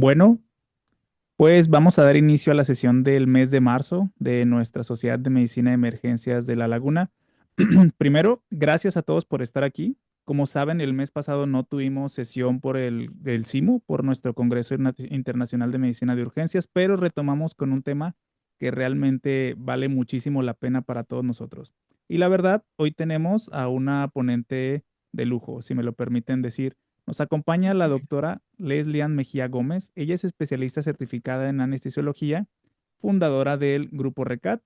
Bueno, pues vamos a dar inicio a la sesión del mes de marzo de nuestra Sociedad de Medicina de Emergencias de La Laguna. Primero, gracias a todos por estar aquí. Como saben, el mes pasado no tuvimos sesión por el CIMU, por nuestro Congreso Internacional de Medicina de Urgencias, pero retomamos con un tema que realmente vale muchísimo la pena para todos nosotros. Y la verdad, hoy tenemos a una ponente de lujo, si me lo permiten decir. Nos acompaña la doctora Leslian Mejía Gómez. Ella es especialista certificada en anestesiología, fundadora del Grupo RECAT.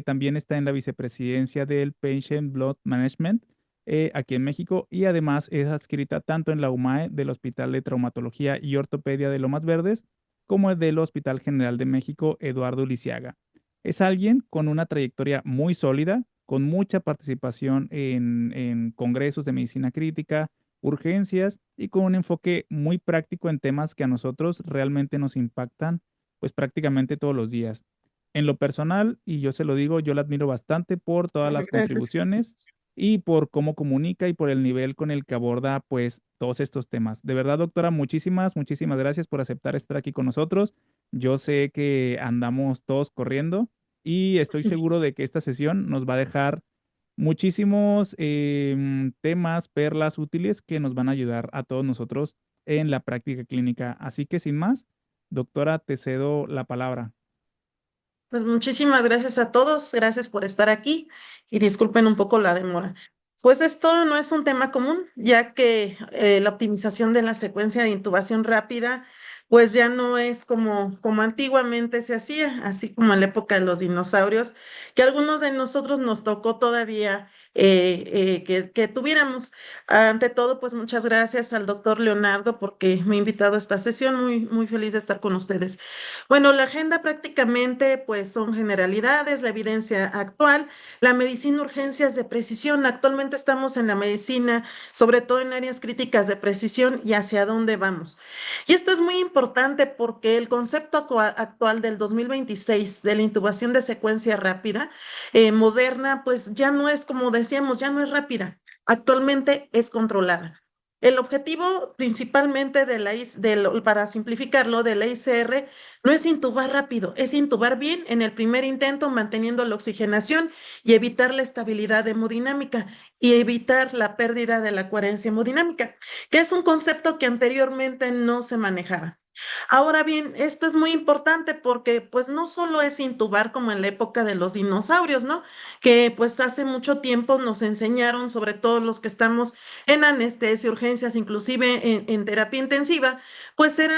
También está en la vicepresidencia del Patient Blood Management aquí en México y además es adscrita tanto en la UMAE del Hospital de Traumatología y Ortopedia de Lomas Verdes como del Hospital General de México Eduardo Lisiaga. Es alguien con una trayectoria muy sólida, con mucha participación en congresos de medicina crítica, urgencias y con un enfoque muy práctico en temas que a nosotros realmente nos impactan pues prácticamente todos los días. En lo personal, y yo se lo digo, yo la admiro bastante por todas las Gracias. contribuciones y por cómo comunica y por el nivel con el que aborda pues todos estos temas. De verdad, doctora, muchísimas gracias por aceptar estar aquí con nosotros. Yo sé que andamos todos corriendo y estoy seguro de que esta sesión nos va a dejar muchísimos temas, perlas útiles que nos van a ayudar a todos nosotros en la práctica clínica. Así que sin más, doctora, te cedo la palabra. Pues muchísimas gracias a todos, gracias por estar aquí y disculpen un poco la demora. Pues esto no es un tema común, ya que la optimización de la secuencia de intubación rápida, pues ya no es como antiguamente se hacía, así como en la época de los dinosaurios, que a algunos de nosotros nos tocó todavía que tuviéramos. Ante todo, pues muchas gracias al doctor Leonardo porque me ha invitado a esta sesión, muy feliz de estar con ustedes. Bueno, la agenda prácticamente pues son generalidades, la evidencia actual, la medicina urgencias de precisión. Actualmente estamos en la medicina, sobre todo en áreas críticas de precisión y hacia dónde vamos. Y esto es muy importante porque el concepto actual del 2026 de la intubación de secuencia rápida, moderna, pues ya no es como decíamos, ya no es rápida. Actualmente es controlada. El objetivo principalmente de para simplificarlo, de la ICR no es intubar rápido, es intubar bien en el primer intento, manteniendo la oxigenación y evitar la estabilidad hemodinámica y evitar la pérdida de la coherencia hemodinámica, que es un concepto que anteriormente no se manejaba. Ahora bien, esto es muy importante porque pues no solo es intubar como en la época de los dinosaurios, ¿no? Que pues hace mucho tiempo nos enseñaron, sobre todo los que estamos en anestesia, urgencias, inclusive en terapia intensiva, pues era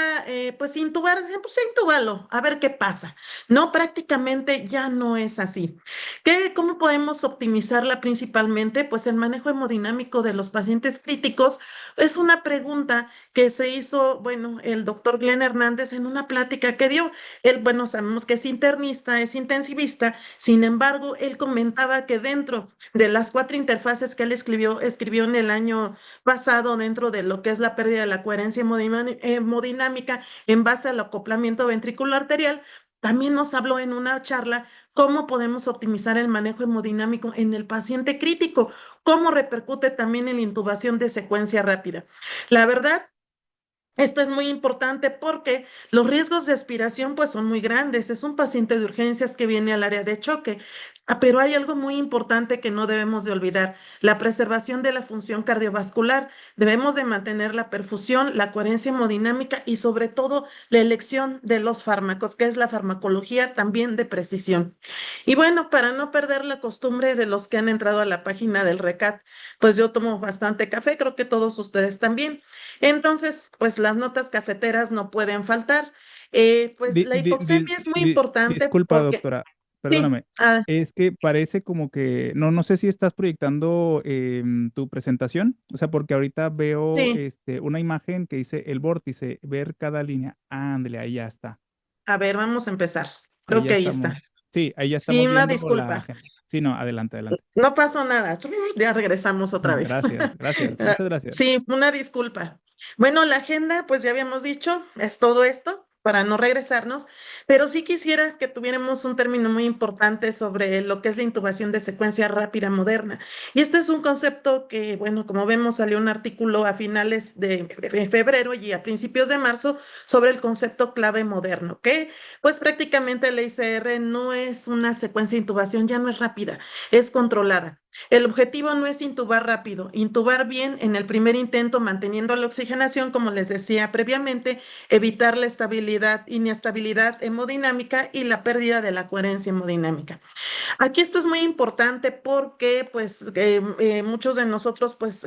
pues intubar, decían, pues intúbalo, a ver qué pasa. No, prácticamente ya no es así. ¿Cómo podemos optimizarla principalmente? Pues el manejo hemodinámico de los pacientes críticos es una pregunta que se hizo, bueno, el doctor Glenn Hernández en una plática que dio. Él, bueno, sabemos que es internista, es intensivista, sin embargo, él comentaba que dentro de las 4 interfaces que él escribió en el año pasado, dentro de lo que es la pérdida de la coherencia hemodinámica en base al acoplamiento ventricular arterial, también nos habló en una charla cómo podemos optimizar el manejo hemodinámico en el paciente crítico, cómo repercute también en la intubación de secuencia rápida. La verdad, esto es muy importante porque los riesgos de aspiración pues son muy grandes. Es un paciente de urgencias que viene al área de choque. Pero hay algo muy importante que no debemos de olvidar, la preservación de la función cardiovascular. Debemos de mantener la perfusión, la coherencia hemodinámica y sobre todo la elección de los fármacos, que es la farmacología también de precisión. Y bueno, para no perder la costumbre de los que han entrado a la página del RECAT, pues yo tomo bastante café, creo que todos ustedes también. Entonces, pues las notas cafeteras no pueden faltar. Pues la hipoxemia es muy importante Disculpa, porque, doctora, sí, perdóname. Es que parece como que, no sé si estás proyectando tu presentación, o sea, porque ahorita veo sí, una imagen que dice el vórtice, ver cada línea. Ándale, ahí ya está. a ver, vamos a empezar. Ahí Creo ya que ahí estamos. está. Sí, ahí ya Sí, estamos una viendo la disculpa. agenda. Sí, no, adelante, adelante. No pasó nada. Ya regresamos otra vez. Gracias, muchas gracias. Sí, una disculpa. Bueno, la agenda, pues ya habíamos dicho, es todo esto. para no regresarnos, pero sí quisiera que tuviéramos un término muy importante sobre lo que es la intubación de secuencia rápida moderna. Y este es un concepto que, bueno, como vemos, salió un artículo a finales de febrero y a principios de marzo sobre el concepto clave moderno, que pues prácticamente la ICR no es una secuencia de intubación, ya no es rápida, es controlada. El objetivo no es intubar rápido, intubar bien en el primer intento, manteniendo la oxigenación, como les decía previamente, evitar la estabilidad, inestabilidad hemodinámica y la pérdida de la coherencia hemodinámica. Aquí esto es muy importante porque pues muchos de nosotros pues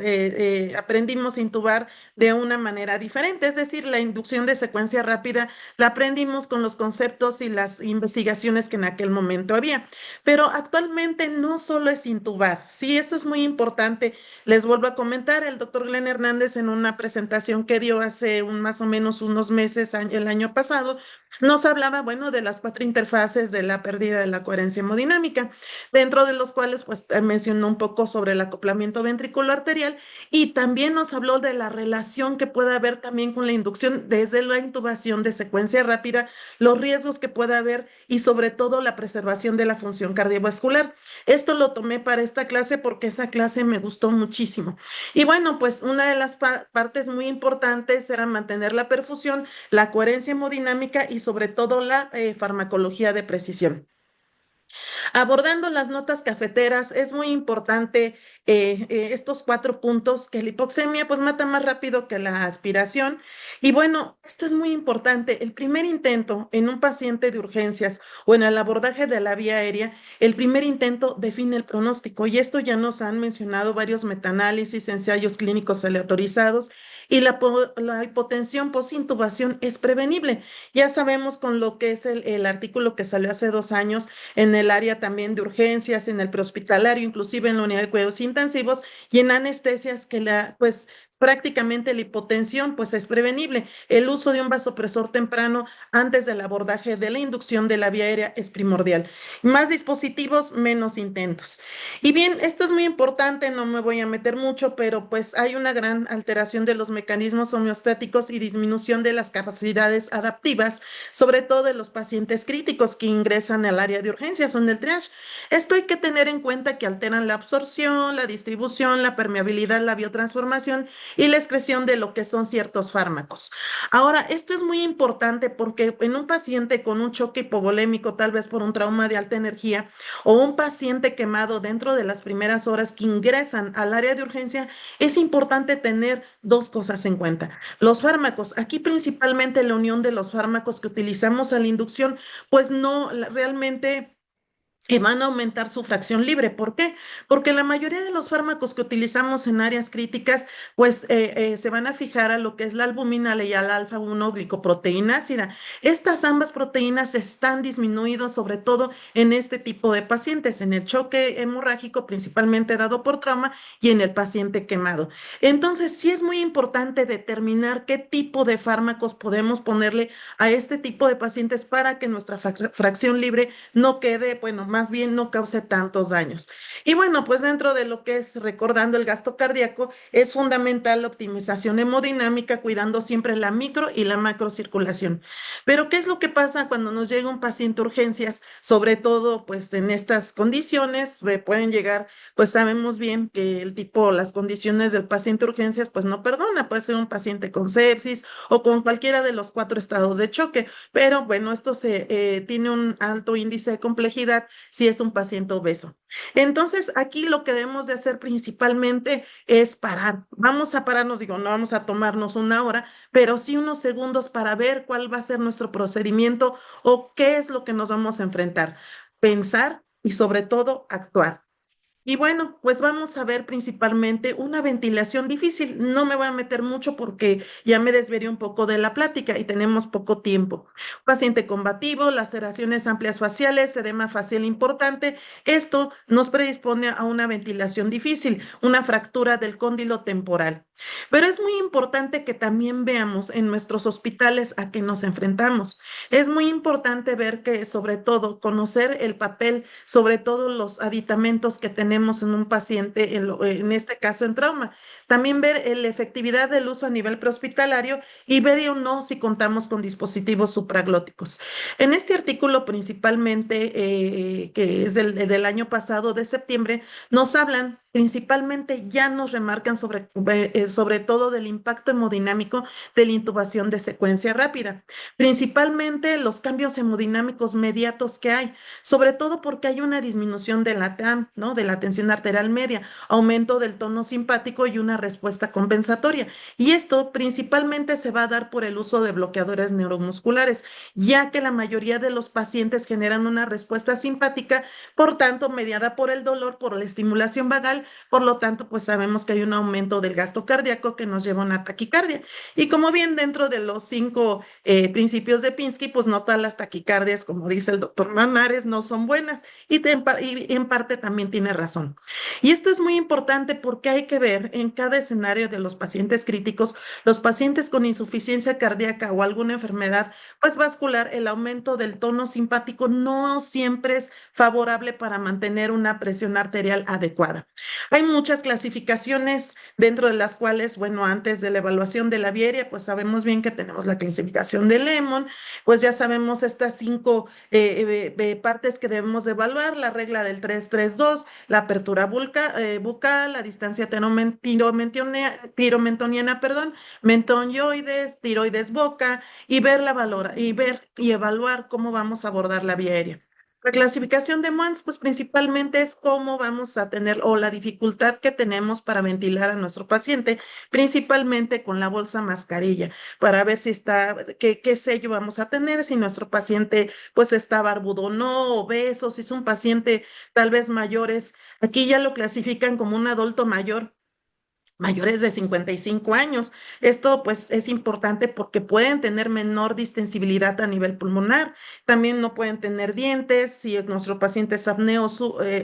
aprendimos a intubar de una manera diferente, es decir, la inducción de secuencia rápida la aprendimos con los conceptos y las investigaciones que en aquel momento había, pero actualmente no solo es intubar, sí, esto es muy importante, les vuelvo a comentar, el doctor Glenn Hernández en una presentación que dio hace más o menos unos meses, el año pasado, nos hablaba, bueno, de las cuatro interfaces de la pérdida de la coherencia hemodinámica, dentro de los cuales pues mencionó un poco sobre el acoplamiento ventricular arterial y también nos habló de la relación que puede haber también con la inducción desde la intubación de secuencia rápida, los riesgos que puede haber y sobre todo la preservación de la función cardiovascular. Esto lo tomé para esta clase porque esa clase me gustó muchísimo. Y bueno, pues una de las partes muy importantes era mantener la perfusión, la coherencia hemodinámica y sobre todo la farmacología de precisión. Abordando las notas cafeteras, es muy importante estos cuatro puntos, que la hipoxemia pues mata más rápido que la aspiración. Y bueno, esto es muy importante. El primer intento en un paciente de urgencias o en el abordaje de la vía aérea, el primer intento define el pronóstico. Y esto ya nos han mencionado varios metaanálisis, ensayos clínicos aleatorizados. Y la hipotensión posintubación es prevenible. Ya sabemos con lo que es el artículo que salió hace 2 años en el área también de urgencias, en el prehospitalario, inclusive en la unidad de cuidados intensivos y en anestesias que pues prácticamente la hipotensión pues es prevenible. El uso de un vasopresor temprano antes del abordaje de la inducción de la vía aérea es primordial. Más dispositivos, menos intentos. Y bien, esto es muy importante, no me voy a meter mucho, pero pues hay una gran alteración de los mecanismos homeostáticos y disminución de las capacidades adaptivas, sobre todo de los pacientes críticos que ingresan al área de urgencias o en el triage. Esto hay que tener en cuenta que alteran la absorción, la distribución, la permeabilidad, la biotransformación y la excreción de lo que son ciertos fármacos. Ahora, esto es muy importante porque en un paciente con un choque hipovolémico, tal vez por un trauma de alta energía, o un paciente quemado dentro de las primeras horas que ingresan al área de urgencia, es importante tener dos cosas en cuenta. Los fármacos, aquí principalmente la unión de los fármacos que utilizamos a la inducción, pues no realmente van a aumentar su fracción libre. ¿Por qué? Porque la mayoría de los fármacos que utilizamos en áreas críticas, pues se van a fijar a lo que es la albumina y al alfa-1 glicoproteína ácida. Estas ambas proteínas están disminuidas, sobre todo en este tipo de pacientes, en el choque hemorrágico, principalmente dado por trauma, y en el paciente quemado. Entonces, sí es muy importante determinar qué tipo de fármacos podemos ponerle a este tipo de pacientes para que nuestra fracción libre no quede, bueno, más bien no cause tantos daños. Y bueno, pues dentro de lo que es recordando el gasto cardíaco, es fundamental la optimización hemodinámica, cuidando siempre la micro y la macrocirculación. Pero, ¿qué es lo que pasa cuando nos llega un paciente a urgencias? Sobre todo, pues en estas condiciones pueden llegar, pues sabemos bien que el tipo, las condiciones del paciente a urgencias, pues no perdona, puede ser un paciente con sepsis o con cualquiera de los cuatro estados de choque, pero bueno, esto tiene un alto índice de complejidad si es un paciente obeso. Entonces, aquí lo que debemos de hacer principalmente es parar. Vamos a pararnos, digo, no vamos a tomarnos una hora, pero sí unos segundos para ver cuál va a ser nuestro procedimiento o qué es lo que nos vamos a enfrentar. Pensar y sobre todo actuar. Y bueno, pues vamos a ver principalmente una ventilación difícil. No me voy a meter mucho porque ya me desvié un poco de la plática y tenemos poco tiempo. Paciente combativo, laceraciones amplias faciales, edema facial importante. Esto nos predispone a una ventilación difícil, una fractura del cóndilo temporal. Pero es muy importante que también veamos en nuestros hospitales a qué nos enfrentamos. Es muy importante ver que, sobre todo, conocer el papel, sobre todo los aditamentos que tenemos en un paciente, en este caso en trauma. También ver la efectividad del uso a nivel prehospitalario y ver o no si contamos con dispositivos supraglóticos. En este artículo principalmente, que es del año pasado, de septiembre, nos hablan principalmente, ya nos remarcan sobre todo del impacto hemodinámico de la intubación de secuencia rápida, principalmente los cambios hemodinámicos mediatos que hay, sobre todo porque hay una disminución de la TAM, ¿no? De la tensión arterial media, aumento del tono simpático y una respuesta compensatoria. Y esto principalmente se va a dar por el uso de bloqueadores neuromusculares, ya que la mayoría de los pacientes generan una respuesta simpática, por tanto, mediada por el dolor, por la estimulación vagal, por lo tanto, pues sabemos que hay un aumento del gasto cardíaco que nos lleva a una taquicardia. Y como bien dentro de los cinco principios de Pinsky, pues no todas las taquicardias, como dice el doctor Manares, no son buenas y en parte también tiene razón. Y esto es muy importante porque hay que ver en cada escenario de los pacientes críticos, los pacientes con insuficiencia cardíaca o alguna enfermedad pues vascular, el aumento del tono simpático no siempre es favorable para mantener una presión arterial adecuada. Hay muchas clasificaciones dentro de las cuales, bueno, antes de la evaluación de la viaria, pues sabemos bien que tenemos la clasificación de Lemon, pues ya sabemos estas cinco partes que debemos de evaluar, la regla del 3-3-2, la apertura bucal, la distancia piromentoniana, perdón, mentonioides, tiroides boca, y ver la valora, y ver y evaluar cómo vamos a abordar la vía aérea. La clasificación de Mons, pues principalmente es cómo vamos a tener o la dificultad que tenemos para ventilar a nuestro paciente, principalmente con la bolsa mascarilla, para ver si está, qué sello vamos a tener, si nuestro paciente pues está barbudo o no, obeso, si es un paciente tal vez mayores. Aquí ya lo clasifican como un adulto mayor, mayores de 55 años. Esto pues es importante porque pueden tener menor distensibilidad a nivel pulmonar, también no pueden tener dientes si nuestro paciente es apneo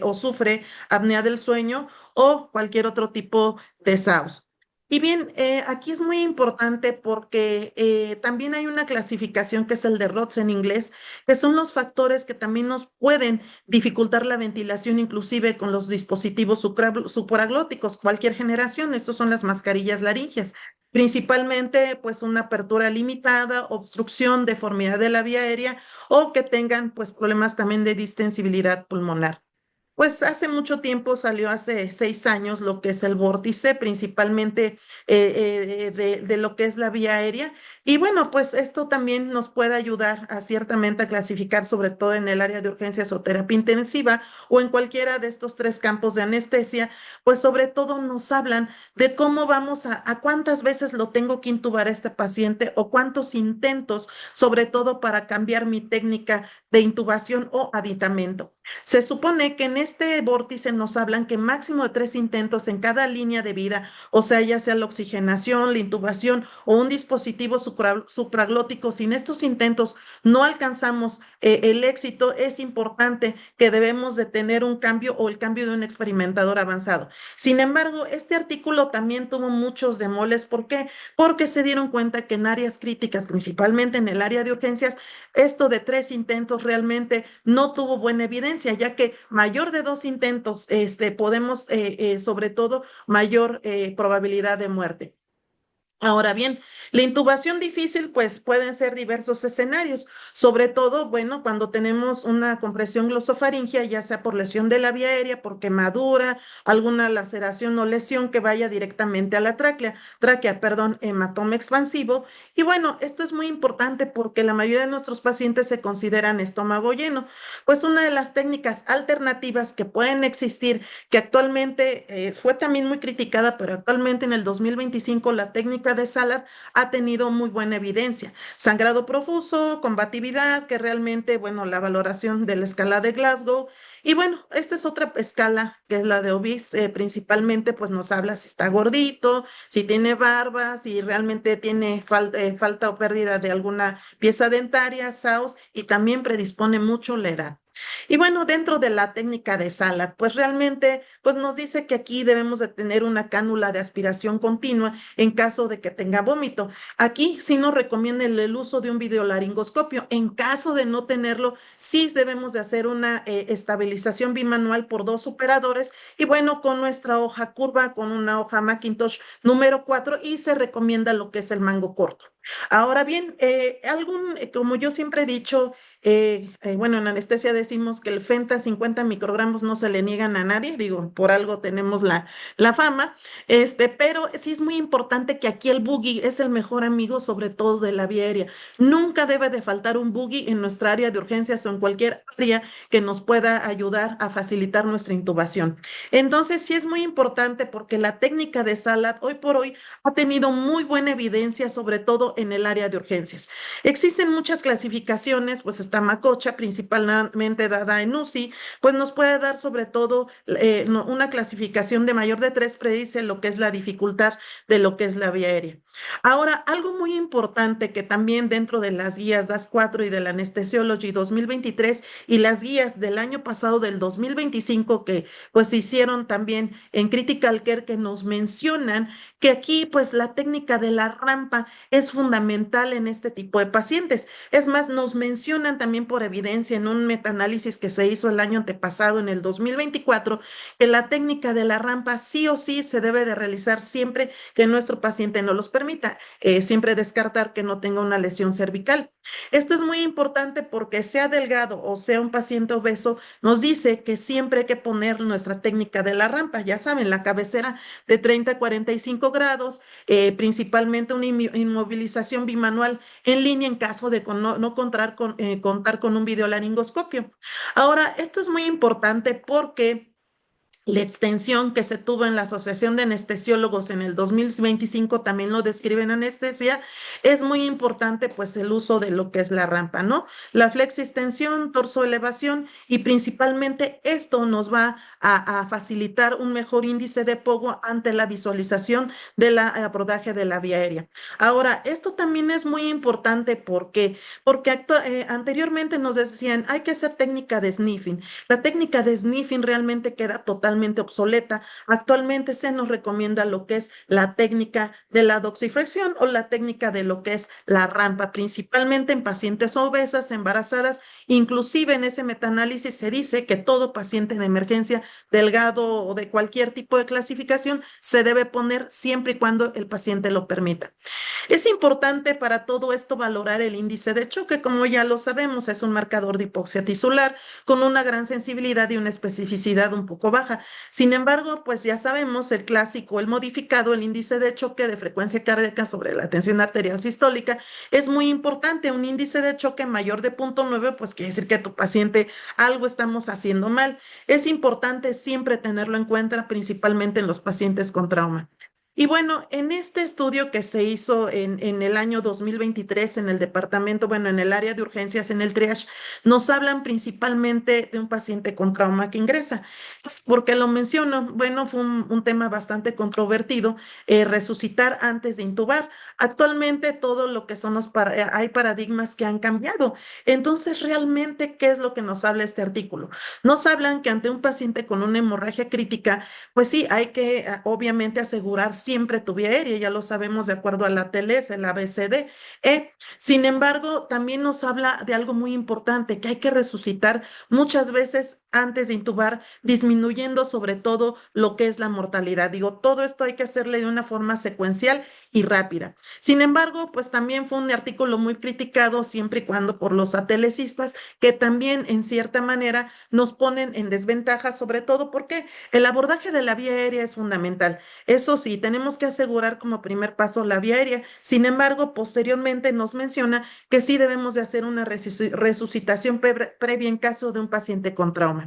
o sufre apnea del sueño o cualquier otro tipo de SAOS. Y bien, aquí es muy importante porque también hay una clasificación que es el de ROTS en inglés, que son los factores que también nos pueden dificultar la ventilación, inclusive con los dispositivos supraglóticos, cualquier generación. Estos son las mascarillas laringeas. Principalmente, pues, una apertura limitada, obstrucción, deformidad de la vía aérea o que tengan, pues, problemas también de distensibilidad pulmonar. Pues hace mucho tiempo salió, hace 6 años, lo que es el vórtice, principalmente de lo que es la vía aérea. Y bueno, pues esto también nos puede ayudar a ciertamente a clasificar, sobre todo en el área de urgencias o terapia intensiva o en cualquiera de estos tres campos de anestesia, pues sobre todo nos hablan de cómo vamos a cuántas veces lo tengo que intubar a este paciente o cuántos intentos, sobre todo para cambiar mi técnica de intubación o aditamento. Se supone que en este vórtice nos hablan que máximo de 3 intentos en cada línea de vida, o sea, ya sea la oxigenación, la intubación o un dispositivo supraglótico, sin estos intentos no alcanzamos el éxito, es importante que debemos de tener un cambio o el cambio de un experimentador avanzado. Sin embargo, este artículo también tuvo muchos demoles. ¿Por qué? Porque se dieron cuenta que en áreas críticas, principalmente en el área de urgencias, esto de 3 intentos realmente no tuvo buena evidencia, ya que mayor de 2 intentos, podemos, sobre todo, mayor probabilidad de muerte. Ahora bien, la intubación difícil, pues pueden ser diversos escenarios, sobre todo, bueno, cuando tenemos una compresión glosofaringea, ya sea por lesión de la vía aérea, por quemadura, alguna laceración o lesión que vaya directamente a la perdón, hematoma expansivo. Y bueno, esto es muy importante porque la mayoría de nuestros pacientes se consideran estómago lleno. Pues una de las técnicas alternativas que pueden existir, que actualmente fue también muy criticada, pero actualmente en el 2025 la técnica de Salad ha tenido muy buena evidencia. Sangrado profuso, combatividad, que realmente, bueno, la valoración de la escala de Glasgow. Y bueno, esta es otra escala, que es la de Obis, principalmente, pues nos habla si está gordito, si tiene barba, si realmente tiene falta o pérdida de alguna pieza dentaria, SAOS, y también predispone mucho la edad. Y bueno, dentro de la técnica de Salad, pues realmente pues nos dice que aquí debemos de tener una cánula de aspiración continua en caso de que tenga vómito. Aquí sí nos recomienda el uso de un videolaringoscopio. En caso de no tenerlo, sí debemos de hacer una estabilización bimanual por dos operadores y bueno, con nuestra hoja curva, con una hoja Macintosh número 4 y se recomienda lo que es el mango corto. Ahora bien, como yo siempre he dicho, bueno, en anestesia decimos que el Fenta 50 microgramos no se le niegan a nadie, digo, por algo tenemos la fama, pero sí es muy importante que aquí el buggy es el mejor amigo, sobre todo de la vía aérea. Nunca debe de faltar un buggy en nuestra área de urgencias o en cualquier área que nos pueda ayudar a facilitar nuestra intubación. Entonces, sí es muy importante porque la técnica de Salad hoy por hoy ha tenido muy buena evidencia, sobre todo en el área de urgencias. Existen muchas clasificaciones, pues está Macocha, principalmente dada en UCI, pues nos puede dar sobre todo una clasificación de mayor de 3, predice lo que es la dificultad de lo que es la vía aérea. Ahora, algo muy importante que también dentro de las guías DAS 4 y de la Anesthesiology 2023 y las guías del año pasado del 2025 que pues se hicieron también en Critical Care que nos mencionan que aquí pues la técnica de la rampa es fundamental en este tipo de pacientes. Es más, nos mencionan también por evidencia en un metaanálisis que se hizo el año antepasado, en el 2024, que la técnica de la rampa sí o sí se debe de realizar siempre que nuestro paciente no los permita, siempre descartar que no tenga una lesión cervical. Esto es muy importante porque sea delgado o sea un paciente obeso, nos dice que siempre hay que poner nuestra técnica de la rampa, ya saben, la cabecera de 30 a 45 grados, principalmente una inmovilización bimanual en línea en caso de no contar con un videolaringoscopio. Ahora, esto es muy importante porque la extensión que se tuvo en la Asociación de Anestesiólogos en el 2025 también lo describe en anestesia. Es muy importante pues el uso de lo que es la rampa, ¿no? La flexiextensión, torsoelevación y principalmente esto nos va a facilitar un mejor índice de pogo ante la visualización del abordaje de la vía aérea. Ahora, esto también es muy importante porque anteriormente nos decían hay que hacer técnica de sniffing. La técnica de sniffing realmente queda totalmente obsoleta. Actualmente se nos recomienda lo que es la técnica de la doxiflexión o la técnica de lo que es la rampa, principalmente en pacientes obesas, embarazadas. Inclusive en ese metaanálisis se dice que todo paciente de emergencia, delgado o de cualquier tipo de clasificación, se debe poner siempre y cuando el paciente lo permita. Es importante para todo esto valorar el índice de choque, como ya lo sabemos, es un marcador de hipoxia tisular con una gran sensibilidad y una especificidad un poco baja. Sin embargo, pues ya sabemos el clásico, el modificado, el índice de choque de frecuencia cardíaca sobre la tensión arterial sistólica es muy importante. Un índice de choque mayor de 0,9, pues quiere decir que tu paciente algo estamos haciendo mal. Es importante siempre tenerlo en cuenta, principalmente en los pacientes con trauma. Y bueno, en este estudio que se hizo en el año 2023 en el departamento, bueno, en el área de urgencias, en el triage, nos hablan principalmente de un paciente con trauma que ingresa. ¿Por qué lo menciono? Bueno, fue un tema bastante controvertido, resucitar antes de intubar. Actualmente todo lo que son hay paradigmas que han cambiado. Entonces, realmente, ¿qué es lo que nos habla este artículo? Nos hablan que ante un paciente con una hemorragia crítica, pues sí, hay que obviamente asegurar siempre tu vía aérea, ya lo sabemos de acuerdo a la TLS, el ABCD. Sin embargo, también nos habla de algo muy importante, que hay que resucitar muchas veces antes de intubar, disminuyendo sobre todo lo que es la mortalidad. Digo, todo esto hay que hacerle de una forma secuencial y rápida. Sin embargo, pues también fue un artículo muy criticado siempre y cuando por los atelecistas, que también en cierta manera nos ponen en desventaja, sobre todo porque el abordaje de la vía aérea es fundamental. Eso sí, tenemos que asegurar como primer paso la vía aérea. Sin embargo, posteriormente nos menciona que sí debemos de hacer una resucitación previa en caso de un paciente con trauma.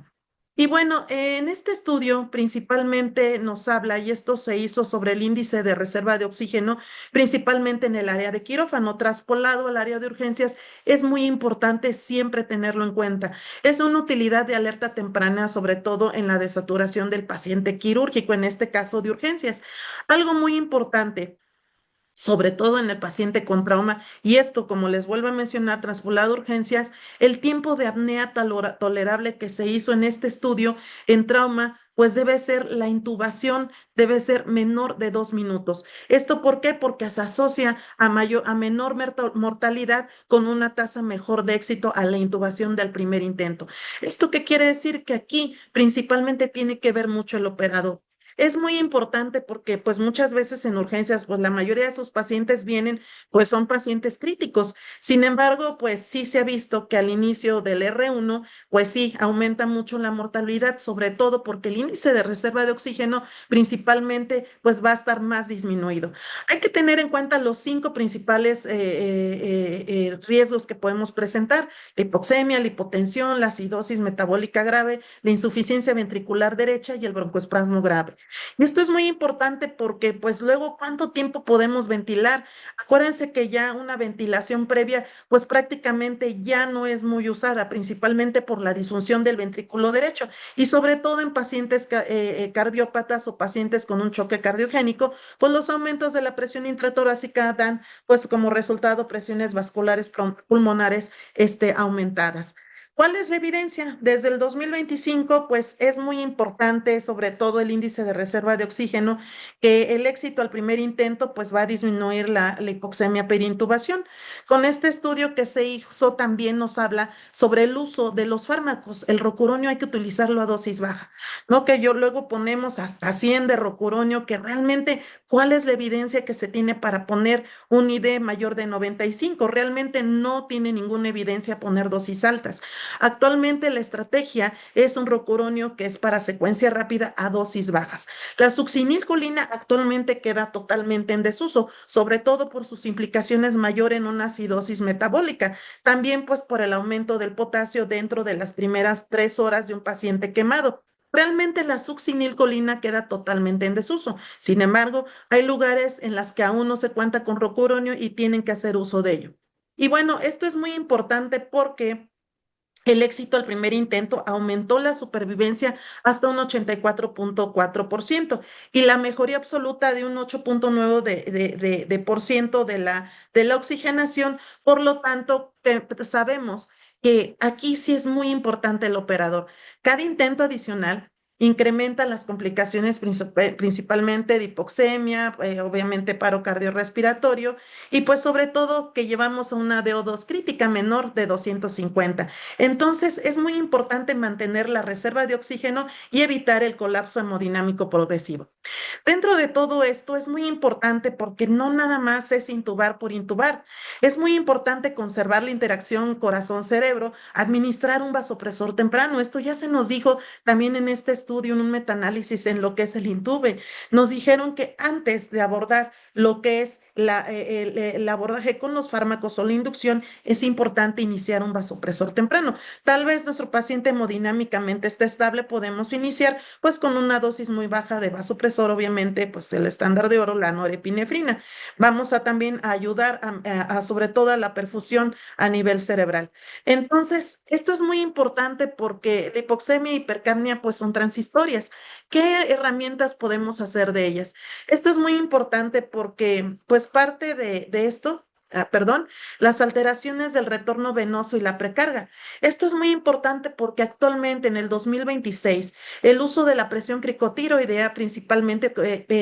Y bueno, en este estudio principalmente nos habla, y esto se hizo sobre el índice de reserva de oxígeno, principalmente en el área de quirófano, traspolado al área de urgencias, es muy importante siempre tenerlo en cuenta. Es una utilidad de alerta temprana, sobre todo en la desaturación del paciente quirúrgico, en este caso de urgencias. Algo muy importante. sobre todo en el paciente con trauma. Y esto, como les vuelvo a mencionar, traslado a urgencias, el tiempo de apnea tolerable que se hizo en este estudio en trauma, pues debe ser la intubación, debe ser menor de 2 minutos. ¿Esto por qué? Porque se asocia a menor mortalidad con una tasa mejor de éxito a la intubación del primer intento. ¿Esto qué quiere decir? Que aquí principalmente tiene que ver mucho el operador. Es muy importante porque pues muchas veces en urgencias pues la mayoría de sus pacientes vienen pues son pacientes críticos. Sin embargo, pues sí se ha visto que al inicio del R1 pues sí aumenta mucho la mortalidad, sobre todo porque el índice de reserva de oxígeno principalmente pues va a estar más disminuido. Hay que tener en cuenta los 5 principales riesgos que podemos presentar: la hipoxemia, la hipotensión, la acidosis metabólica grave, la insuficiencia ventricular derecha y el broncoespasmo grave. Y esto es muy importante porque, pues luego, ¿cuánto tiempo podemos ventilar? Acuérdense que ya una ventilación previa, pues prácticamente ya no es muy usada, principalmente por la disfunción del ventrículo derecho y sobre todo en pacientes cardiópatas o pacientes con un choque cardiogénico, pues los aumentos de la presión intratorácica dan, pues como resultado, presiones vasculares pulmonares, aumentadas. ¿Cuál es la evidencia? Desde el 2025, pues es muy importante, sobre todo el índice de reserva de oxígeno, que el éxito al primer intento, pues va a disminuir la hipoxemia perintubación. Con este estudio que se hizo también nos habla sobre el uso de los fármacos. El rocuronio hay que utilizarlo a dosis baja, no que yo luego ponemos hasta 100 de rocuronio, que realmente, ¿cuál es la evidencia que se tiene para poner un ID mayor de 95? Realmente no tiene ninguna evidencia poner dosis altas. Actualmente la estrategia es un rocuronio que es para secuencia rápida a dosis bajas. La succinilcolina actualmente queda totalmente en desuso, sobre todo por sus implicaciones mayor en una acidosis metabólica, también pues por el aumento del potasio dentro de las primeras 3 horas de un paciente quemado. Realmente la succinilcolina queda totalmente en desuso. Sin embargo, hay lugares en los que aún no se cuenta con rocuronio y tienen que hacer uso de ello. Y bueno, esto es muy importante porque el éxito al primer intento aumentó la supervivencia hasta un 84,4% y la mejoría absoluta de un 8,9% de por ciento de la oxigenación. Por lo tanto, sabemos que aquí sí es muy importante el operador. Cada intento adicional incrementa las complicaciones principalmente de hipoxemia, obviamente paro cardiorrespiratorio y pues sobre todo que llevamos a una DO2 crítica menor de 250. Entonces, es muy importante mantener la reserva de oxígeno y evitar el colapso hemodinámico progresivo. Dentro de todo esto es muy importante porque no nada más es intubar por intubar. Es muy importante conservar la interacción corazón-cerebro, administrar un vasopresor temprano. Esto ya se nos dijo también en este estudio, en un metaanálisis en lo que es el intube. Nos dijeron que antes de abordar lo que es el abordaje con los fármacos o la inducción, es importante iniciar un vasopresor temprano. Tal vez nuestro paciente hemodinámicamente esté estable, podemos iniciar pues con una dosis muy baja de vasopresor, obviamente pues el estándar de oro, la norepinefrina. Vamos a también ayudar sobre todo a la perfusión a nivel cerebral. Entonces, esto es muy importante porque la hipoxemia y hipercapnia pues son transitorias. ¿Qué herramientas podemos hacer de ellas? Esto es muy importante porque pues parte de esto, perdón, las alteraciones del retorno venoso y la precarga. Esto es muy importante porque actualmente en el 2026 el uso de la presión cricotiroidea, principalmente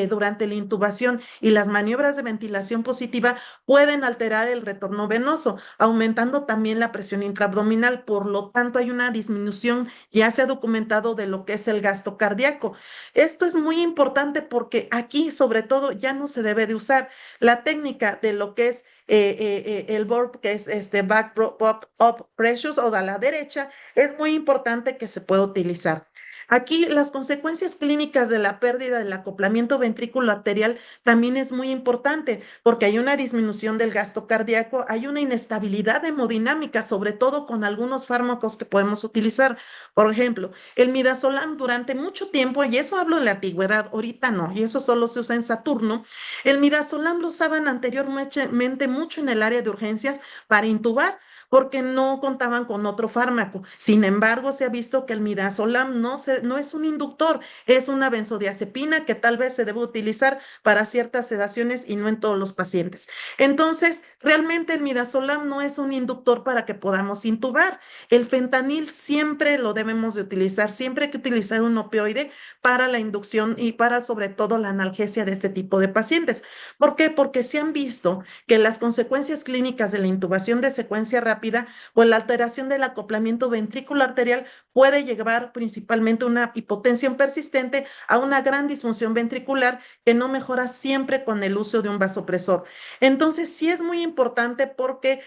durante la intubación y las maniobras de ventilación positiva, pueden alterar el retorno venoso, aumentando también la presión intraabdominal. Por lo tanto, hay una disminución, ya se ha documentado, de lo que es el gasto cardíaco. Esto es muy importante porque aquí, sobre todo, ya no se debe de usar la técnica de lo que es el burp, que es back up pressures o de la derecha. Es muy importante que se pueda utilizar. Aquí las consecuencias clínicas de la pérdida del acoplamiento ventrículo arterial también es muy importante porque hay una disminución del gasto cardíaco, hay una inestabilidad hemodinámica, sobre todo con algunos fármacos que podemos utilizar. Por ejemplo, el midazolam durante mucho tiempo, y eso hablo en la antigüedad, ahorita no, y eso solo se usa en Saturno. El midazolam lo usaban anteriormente mucho en el área de urgencias para intubar porque no contaban con otro fármaco. Sin embargo, se ha visto que el midazolam no se no es un inductor, es una benzodiazepina que tal vez se debe utilizar para ciertas sedaciones y no en todos los pacientes. Entonces, realmente el midazolam no es un inductor para que podamos intubar. El fentanil siempre lo debemos de utilizar, siempre hay que utilizar un opioide para la inducción y para sobre todo la analgesia de este tipo de pacientes. ¿Por qué? Porque se han visto que las consecuencias clínicas de la intubación de secuencia rápida o la alteración del acoplamiento ventrículo arterial puede llevar principalmente a una hipotensión persistente, a una gran disfunción ventricular que no mejora siempre con el uso de un vasopresor. Entonces, sí es muy importante porque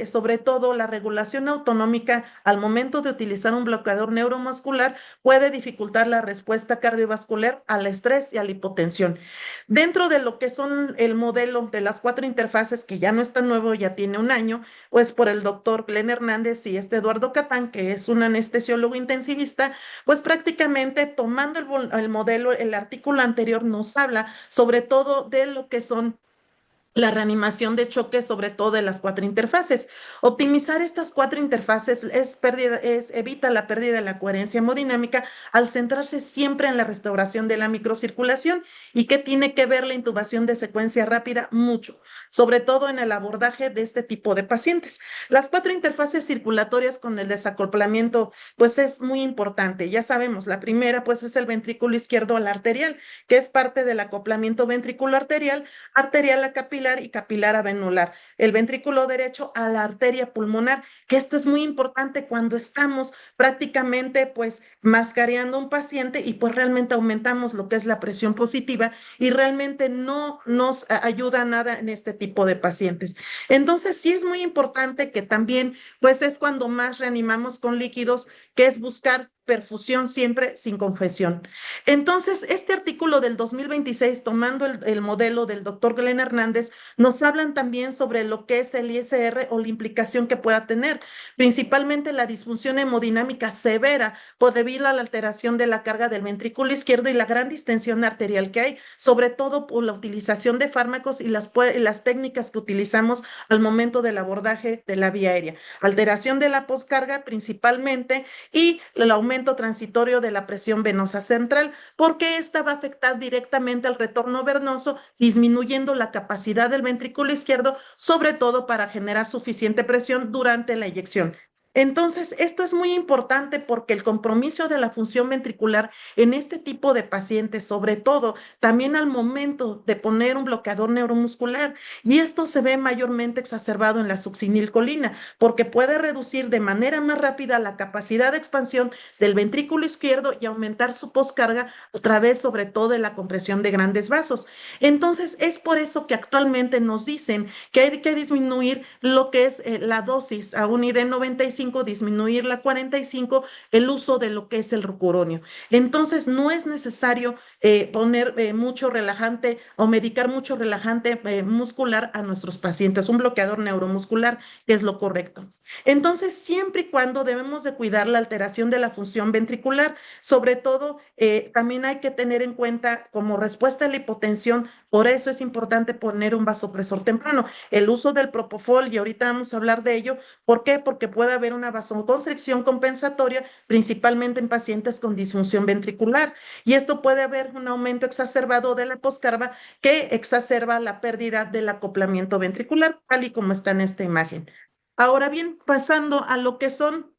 sobre todo la regulación autonómica al momento de utilizar un bloqueador neuromuscular puede dificultar la respuesta cardiovascular al estrés y a la hipotensión. Dentro de lo que son el modelo de las 4 interfaces, que ya no es tan nuevo, ya tiene un año, pues por el doctor Glenn Hernández y Eduardo Catán, que es un anestesiólogo intensivista, pues prácticamente tomando el modelo, el artículo anterior nos habla sobre todo de lo que son la reanimación de choque, sobre todo de las 4 interfaces. Optimizar estas 4 interfaces evita la pérdida de la coherencia hemodinámica al centrarse siempre en la restauración de la microcirculación. ¿Y qué tiene que ver la intubación de secuencia rápida? Mucho, sobre todo en el abordaje de este tipo de pacientes. Las 4 interfaces circulatorias con el desacoplamiento, pues es muy importante. Ya sabemos, la primera, pues es el ventrículo izquierdo al arterial, que es parte del acoplamiento ventrículo arterial, arterial a capilar y capilar a venular. El ventrículo derecho a la arteria pulmonar, que esto es muy importante cuando estamos prácticamente pues mascareando un paciente y pues realmente aumentamos lo que es la presión positiva y realmente no nos ayuda nada en este tipo de pacientes. Entonces sí es muy importante que también pues es cuando más reanimamos con líquidos, que es buscar perfusión siempre sin congestión. Entonces, este artículo del 2026, tomando el modelo del doctor Glenn Hernández, nos hablan también sobre lo que es el ISR o la implicación que pueda tener, principalmente la disfunción hemodinámica severa por debido a la alteración de la carga del ventrículo izquierdo y la gran distensión arterial que hay, sobre todo por la utilización de fármacos y las técnicas que utilizamos al momento del abordaje de la vía aérea. Alteración de la poscarga principalmente y el aumento transitorio de la presión venosa central, porque esta va a afectar directamente al retorno venoso, disminuyendo la capacidad del ventrículo izquierdo, sobre todo para generar suficiente presión durante la eyección. Entonces, esto es muy importante porque el compromiso de la función ventricular en este tipo de pacientes, sobre todo también al momento de poner un bloqueador neuromuscular, y esto se ve mayormente exacerbado en la succinilcolina, porque puede reducir de manera más rápida la capacidad de expansión del ventrículo izquierdo y aumentar su poscarga a través sobre todo de la compresión de grandes vasos. Entonces, es por eso que actualmente nos dicen que hay que disminuir lo que es la dosis a un ID 95, disminuir la 45, el uso de lo que es el rucuronio. Entonces, no es necesario poner mucho relajante o medicar mucho relajante muscular a nuestros pacientes, un bloqueador neuromuscular, que es lo correcto. Entonces, siempre y cuando debemos de cuidar la alteración de la función ventricular, sobre todo también hay que tener en cuenta como respuesta a la hipotensión, por eso es importante poner un vasopresor temprano. El uso del propofol, y ahorita vamos a hablar de ello, ¿por qué? Porque puede haber una vasoconstricción compensatoria, principalmente en pacientes con disfunción ventricular, y esto puede haber un aumento exacerbado de la poscarga que exacerba la pérdida del acoplamiento ventricular, tal y como está en esta imagen. Ahora bien, pasando a lo que son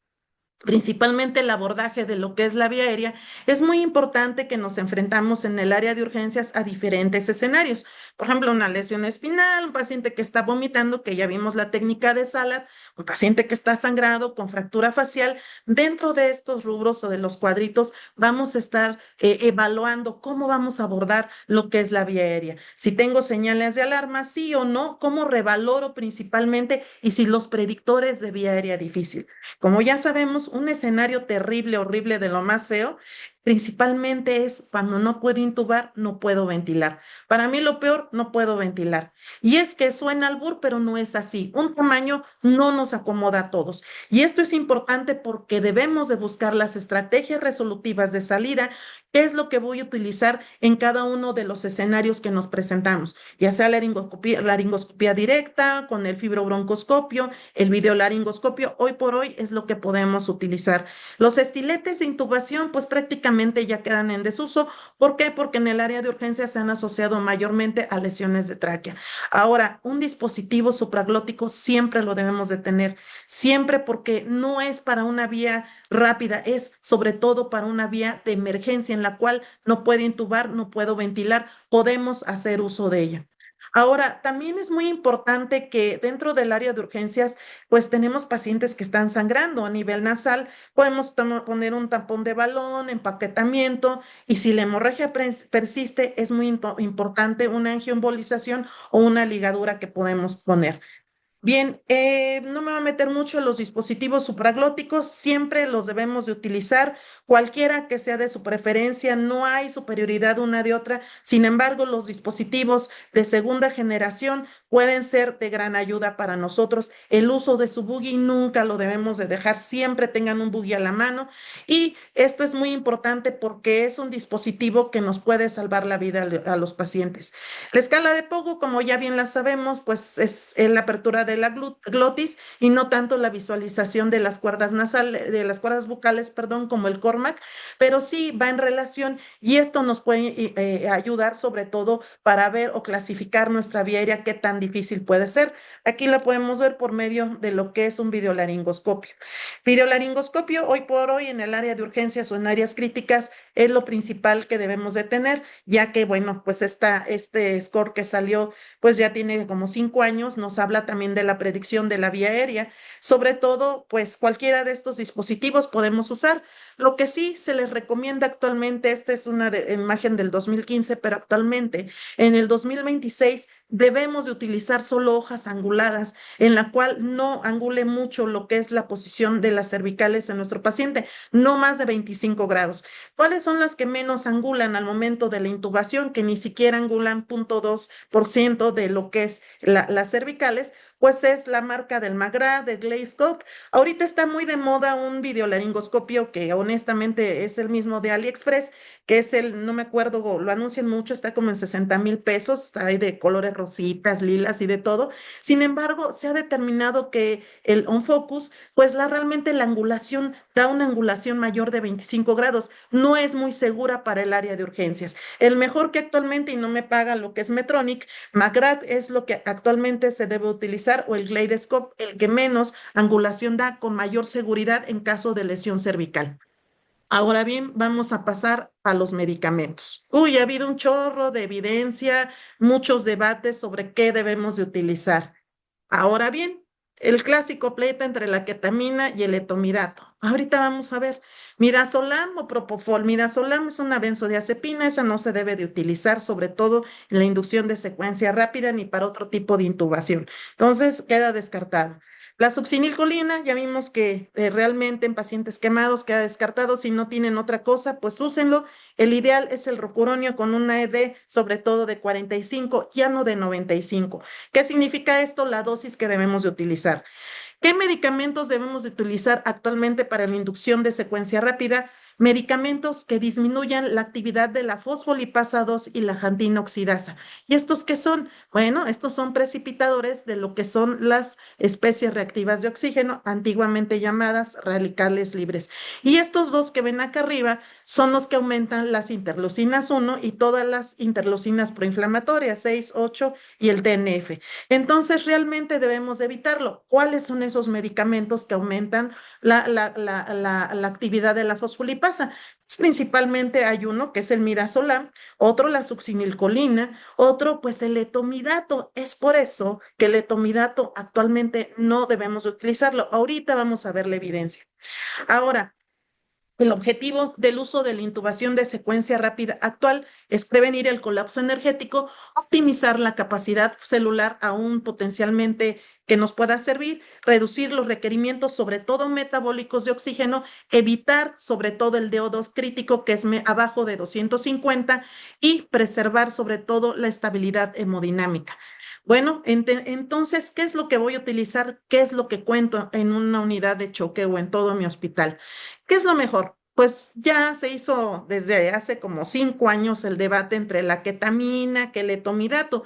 principalmente el abordaje de lo que es la vía aérea, es muy importante que nos enfrentamos en el área de urgencias a diferentes escenarios. Por ejemplo, una lesión espinal, un paciente que está vomitando, que ya vimos la técnica de Salad, un paciente que está sangrado con fractura facial. Dentro de estos rubros o de los cuadritos, vamos a estar evaluando cómo vamos a abordar lo que es la vía aérea. Si tengo señales de alarma, sí o no, cómo revaloro principalmente y si los predictores de vía aérea difícil. Como ya sabemos, un escenario terrible, horrible, de lo más feo, principalmente es cuando no puedo intubar, no puedo ventilar. Para mí lo peor, no puedo ventilar. Y es que suena albur, pero no es así. Un tamaño no nos acomoda a todos. Y esto es importante porque debemos de buscar las estrategias resolutivas de salida ¿Qué es lo que voy a utilizar en cada uno de los escenarios que nos presentamos? Ya sea laringoscopía directa, con el fibrobroncoscopio, el videolaringoscopio, hoy por hoy es lo que podemos utilizar. Los estiletes de intubación, pues prácticamente ya quedan en desuso. ¿Por qué? Porque en el área de urgencia se han asociado mayormente a lesiones de tráquea. Ahora, un dispositivo supraglótico siempre lo debemos de tener, siempre, porque no es para una vía rápida, es sobre todo para una vía de emergencia en la cual no puedo intubar, no puedo ventilar, podemos hacer uso de ella. Ahora, también es muy importante que dentro del área de urgencias, pues tenemos pacientes que están sangrando a nivel nasal, podemos poner un tampón de balón, empaquetamiento, y si la hemorragia persiste, es muy importante una angioembolización o una ligadura que podemos poner. Bien, no me voy a meter mucho en los dispositivos supraglóticos, siempre los debemos de utilizar, cualquiera que sea de su preferencia, no hay superioridad una de otra. Sin embargo, los dispositivos de segunda generación pueden ser de gran ayuda para nosotros. El uso de su buggy nunca lo debemos de dejar, siempre tengan un buggy a la mano, y esto es muy importante porque es un dispositivo que nos puede salvar la vida a los pacientes. La escala de Pogo, como ya bien la sabemos, pues es la apertura de la glotis y no tanto la visualización de las cuerdas nasales, de las cuerdas bucales, perdón, como el Cormac, pero sí va en relación, y esto nos puede ayudar sobre todo para ver o clasificar nuestra vía aérea, qué tan difícil puede ser. Aquí la podemos ver por medio de lo que es un videolaringoscopio. Videolaringoscopio, hoy por hoy en el área de urgencias o en áreas críticas, es lo principal que debemos de tener, ya que, bueno, pues este score que salió, pues ya tiene como 5 años, nos habla también de la predicción de la vía aérea. Sobre todo, pues cualquiera de estos dispositivos podemos usar. Lo que sí se les recomienda actualmente, esta es una imagen del 2015, pero actualmente en el 2026 debemos de utilizar solo hojas anguladas, en la cual no angule mucho lo que es la posición de las cervicales en nuestro paciente, no más de 25 grados. ¿Cuáles son las que menos angulan al momento de la intubación, que ni siquiera angulan 0,2% de lo que es las cervicales? Pues es la marca del McGrath, de Glaze. Ahorita está muy de moda un videolaringoscopio que honestamente es el mismo de AliExpress, que es no me acuerdo, lo anuncian mucho, está como en 60,000 pesos, hay de colores rositas, lilas y de todo. Sin embargo, se ha determinado que el OnFocus, pues realmente la angulación da una angulación mayor de 25 grados. No es muy segura para el área de urgencias. El mejor que actualmente, y no me paga lo que es Medtronic, McGrath es lo que actualmente se debe utilizar, o el Gladescope, el que menos angulación da, con mayor seguridad en caso de lesión cervical. Ahora bien, vamos a pasar a los medicamentos. Uy, ha habido un chorro de evidencia, muchos debates sobre qué debemos de utilizar. Ahora bien, el clásico pleito entre la ketamina y el etomidato. Ahorita vamos a ver, midazolam o propofol. Midazolam es una benzodiazepina, esa no se debe de utilizar, sobre todo en la inducción de secuencia rápida ni para otro tipo de intubación. Entonces, queda descartada. La succinilcolina, ya vimos que realmente en pacientes quemados queda descartado. Si no tienen otra cosa, pues úsenlo. El ideal es el rocuronio con una ED, sobre todo de 45, ya no de 95. ¿Qué significa esto? La dosis que debemos de utilizar. ¿Qué medicamentos debemos de utilizar actualmente para la inducción de secuencia rápida? Medicamentos que disminuyan la actividad de la fosfolipasa 2 y la jantina oxidasa. ¿Y estos qué son? Bueno, estos son precipitadores de lo que son las especies reactivas de oxígeno, antiguamente llamadas radicales libres. Y estos dos que ven acá arriba son los que aumentan las interleucinas 1 y todas las interleucinas proinflamatorias, 6, 8 y el TNF. Entonces, realmente debemos evitarlo. ¿Cuáles son esos medicamentos que aumentan la actividad de la fosfolipasa? Pues, principalmente hay uno que es el midazolam, otro la succinilcolina, otro pues el etomidato. Es por eso que el etomidato actualmente no debemos de utilizarlo. Ahorita vamos a ver la evidencia. Ahora, el objetivo del uso de la intubación de secuencia rápida actual es prevenir el colapso energético, optimizar la capacidad celular aún potencialmente que nos pueda servir, reducir los requerimientos, sobre todo metabólicos de oxígeno, evitar sobre todo el DO2 crítico, que es abajo de 250, y preservar sobre todo la estabilidad hemodinámica. Bueno, entonces, ¿qué es lo que voy a utilizar? ¿Qué es lo que cuento en una unidad de choque o en todo mi hospital? ¿Qué es lo mejor? pues ya se hizo desde hace como 5 años el debate entre la ketamina, que el etomidato.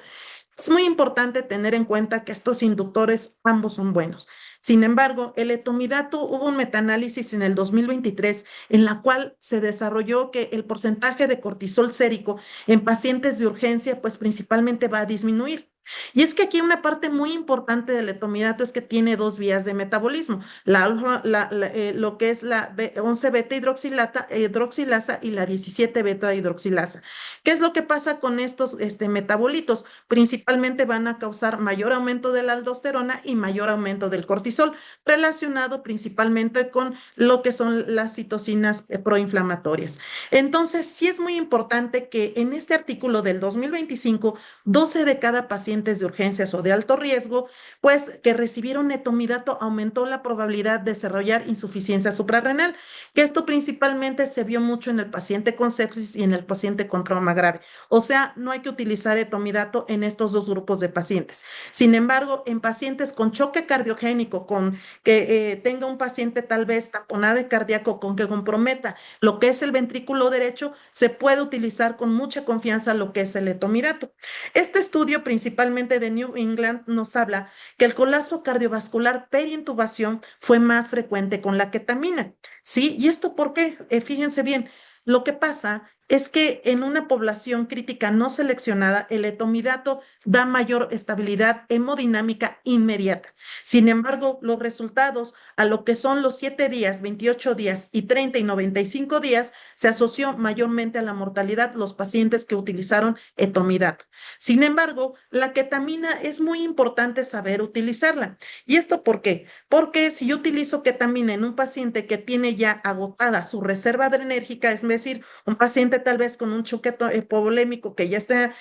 Es muy importante tener en cuenta que estos inductores ambos son buenos. Sin embargo, el etomidato hubo un metaanálisis en el 2023 en la cual se desarrolló que el porcentaje de cortisol sérico en pacientes de urgencia pues principalmente va a disminuir. Y es que aquí una parte muy importante del etomidato es que tiene dos vías de metabolismo, lo que es la 11 beta hidroxilasa y la 17 beta hidroxilasa. ¿Qué es lo que pasa con estos metabolitos? Principalmente van a causar mayor aumento de la aldosterona y mayor aumento del cortisol, relacionado principalmente con lo que son las citocinas proinflamatorias. Entonces, sí es muy importante que en este artículo del 2025, 12 de cada pacientes de urgencias o de alto riesgo, pues que recibieron etomidato aumentó la probabilidad de desarrollar insuficiencia suprarrenal, que esto principalmente se vio mucho en el paciente con sepsis y en el paciente con trauma grave. O sea, no hay que utilizar etomidato en estos dos grupos de pacientes. Sin embargo, en pacientes con choque cardiogénico, con que tenga un paciente tal vez tamponade cardíaco con que comprometa lo que es el ventrículo derecho, se puede utilizar con mucha confianza lo que es el etomidato. Este estudio, principalmente de New England, nos habla que el colapso cardiovascular perintubación fue más frecuente con la ketamina. ¿Sí? ¿Y esto por qué? Fíjense bien, lo que pasa es que en una población crítica no seleccionada, el etomidato da mayor estabilidad hemodinámica inmediata. Sin embargo, los resultados a lo que son los 7 días, 28 días y 30 y 95 días se asoció mayormente a la mortalidad los pacientes que utilizaron etomidato. Sin embargo, la ketamina es muy importante saber utilizarla. ¿Y esto por qué? Porque si yo utilizo ketamina en un paciente que tiene ya agotada su reserva adrenérgica, es decir, un paciente tal vez con un choque hipovolémico que ya está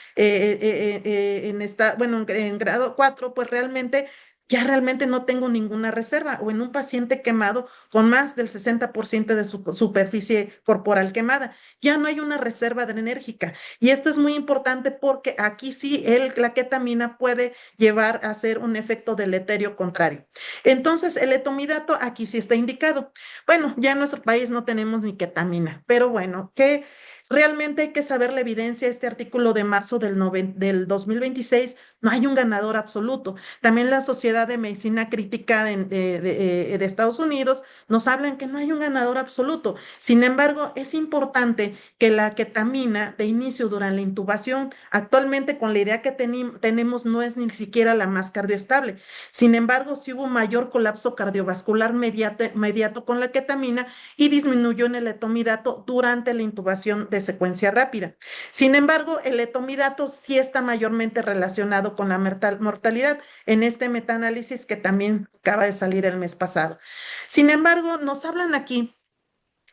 bueno, en grado 4, pues realmente ya realmente no tengo ninguna reserva, o en un paciente quemado con más del 60% de su superficie corporal quemada, ya no hay una reserva adrenérgica. Y esto es muy importante porque aquí sí la ketamina puede llevar a ser un efecto deleterio contrario. Entonces, el etomidato aquí sí está indicado. Bueno, ya en nuestro país no tenemos ni ketamina, pero bueno, que realmente hay que saber la evidencia. Este artículo de marzo del 2026, no hay un ganador absoluto. También la Sociedad de Medicina Crítica de Estados Unidos nos hablan que no hay un ganador absoluto. Sin embargo, es importante que la ketamina de inicio durante la intubación, actualmente con la idea que tenemos, no es ni siquiera la más cardioestable. Sin embargo, sí hubo mayor colapso cardiovascular mediato con la ketamina y disminuyó en el etomidato durante la intubación de secuencia rápida. Sin embargo, el etomidato sí está mayormente relacionado con la mortalidad en este metaanálisis que también acaba de salir el mes pasado. Sin embargo, nos hablan aquí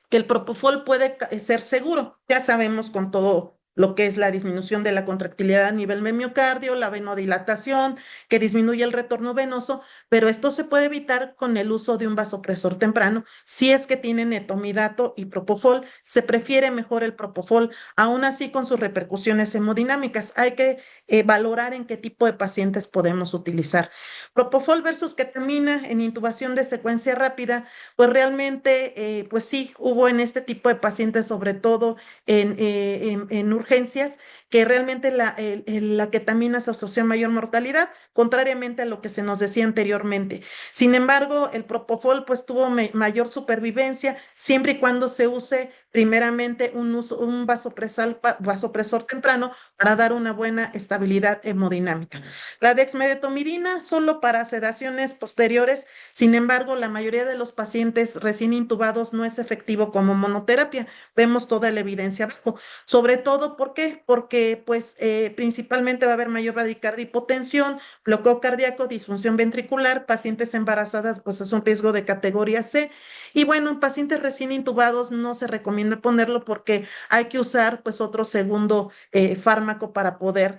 que el propofol puede ser seguro. Ya sabemos con todo lo que es la disminución de la contractilidad a nivel del miocardio, la venodilatación, que disminuye el retorno venoso, pero esto se puede evitar con el uso de un vasopresor temprano. Si es que tienen etomidato y propofol, se prefiere mejor el propofol, aún así con sus repercusiones hemodinámicas. Hay que valorar en qué tipo de pacientes podemos utilizar. Propofol versus ketamina en intubación de secuencia rápida, pues realmente, pues sí, hubo en este tipo de pacientes, sobre todo en urgencias, que realmente la ketamina se asoció a mayor mortalidad, contrariamente a lo que se nos decía anteriormente. Sin embargo, el propofol pues tuvo mayor supervivencia siempre y cuando se use primeramente un vasopresor temprano para dar una buena estabilidad hemodinámica. La dexmedetomidina solo para sedaciones posteriores. Sin embargo, la mayoría de los pacientes recién intubados no es efectivo como monoterapia. Vemos toda la evidencia abajo. Sobre todo, ¿por qué? Porque pues principalmente va a haber mayor bradicardia, hipotensión, bloqueo cardíaco, disfunción ventricular, pacientes embarazadas, pues es un riesgo de categoría C. Y bueno, en pacientes recién intubados no se recomienda ponerlo porque hay que usar pues otro segundo fármaco para poder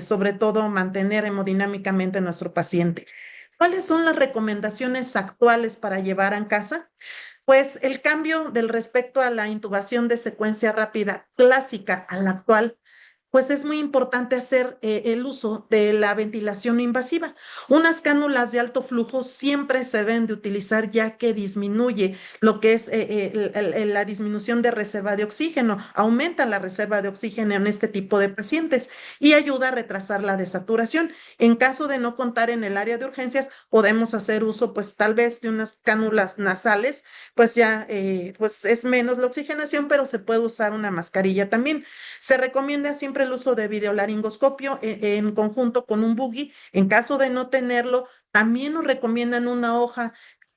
sobre todo mantener hemodinámicamente a nuestro paciente. ¿Cuáles son las recomendaciones actuales para llevar en casa? Pues el cambio del respecto a la intubación de secuencia rápida clásica a la actual pues es muy importante hacer el uso de la ventilación invasiva. Unas cánulas de alto flujo siempre se deben de utilizar ya que disminuye lo que es la disminución de reserva de oxígeno, aumenta la reserva de oxígeno en este tipo de pacientes y ayuda a retrasar la desaturación. En caso de no contar en el área de urgencias, podemos hacer uso pues tal vez de unas cánulas nasales, pues ya pues es menos la oxigenación, pero se puede usar una mascarilla también. Se recomienda siempre el uso de videolaringoscopio en conjunto con un buggy. En caso de no tenerlo, también nos recomiendan una hoja.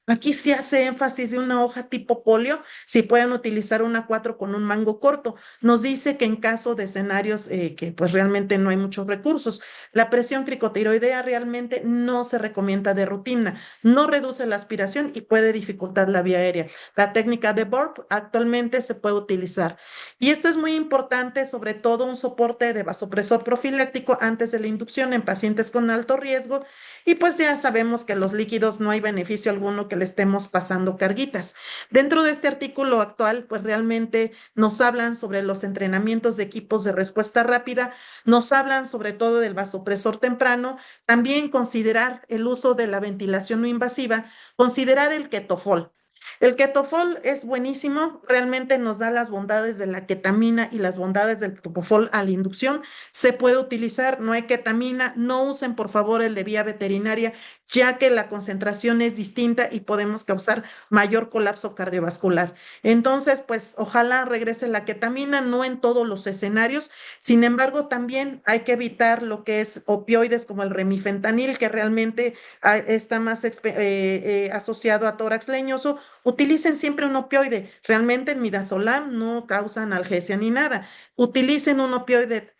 Aquí se hace énfasis de una hoja tipo polio, si pueden utilizar una 4 con un mango corto. Nos dice que en caso de escenarios que pues realmente no hay muchos recursos, la presión cricotiroidea realmente no se recomienda de rutina, no reduce la aspiración y puede dificultar la vía aérea. La técnica de Burp actualmente se puede utilizar. Y esto es muy importante, sobre todo un soporte de vasopresor profiláctico antes de la inducción en pacientes con alto riesgo. Y pues ya sabemos que los líquidos no hay beneficio alguno que le estemos pasando carguitas. Dentro de este artículo actual, pues realmente nos hablan sobre los entrenamientos de equipos de respuesta rápida, nos hablan sobre todo del vasopresor temprano, también considerar el uso de la ventilación no invasiva, considerar el ketofol. El ketofol es buenísimo, realmente nos da las bondades de la ketamina y las bondades del propofol a la inducción. Se puede utilizar, no hay ketamina, no usen por favor el de vía veterinaria, ya que la concentración es distinta y podemos causar mayor colapso cardiovascular. Entonces, pues ojalá regrese la ketamina, no en todos los escenarios. Sin embargo, también hay que evitar lo que es opioides como el remifentanil, que realmente está más asociado a tórax leñoso. Utilicen siempre un opioide. Realmente el midazolam no causa analgesia ni nada. Utilicen un opioide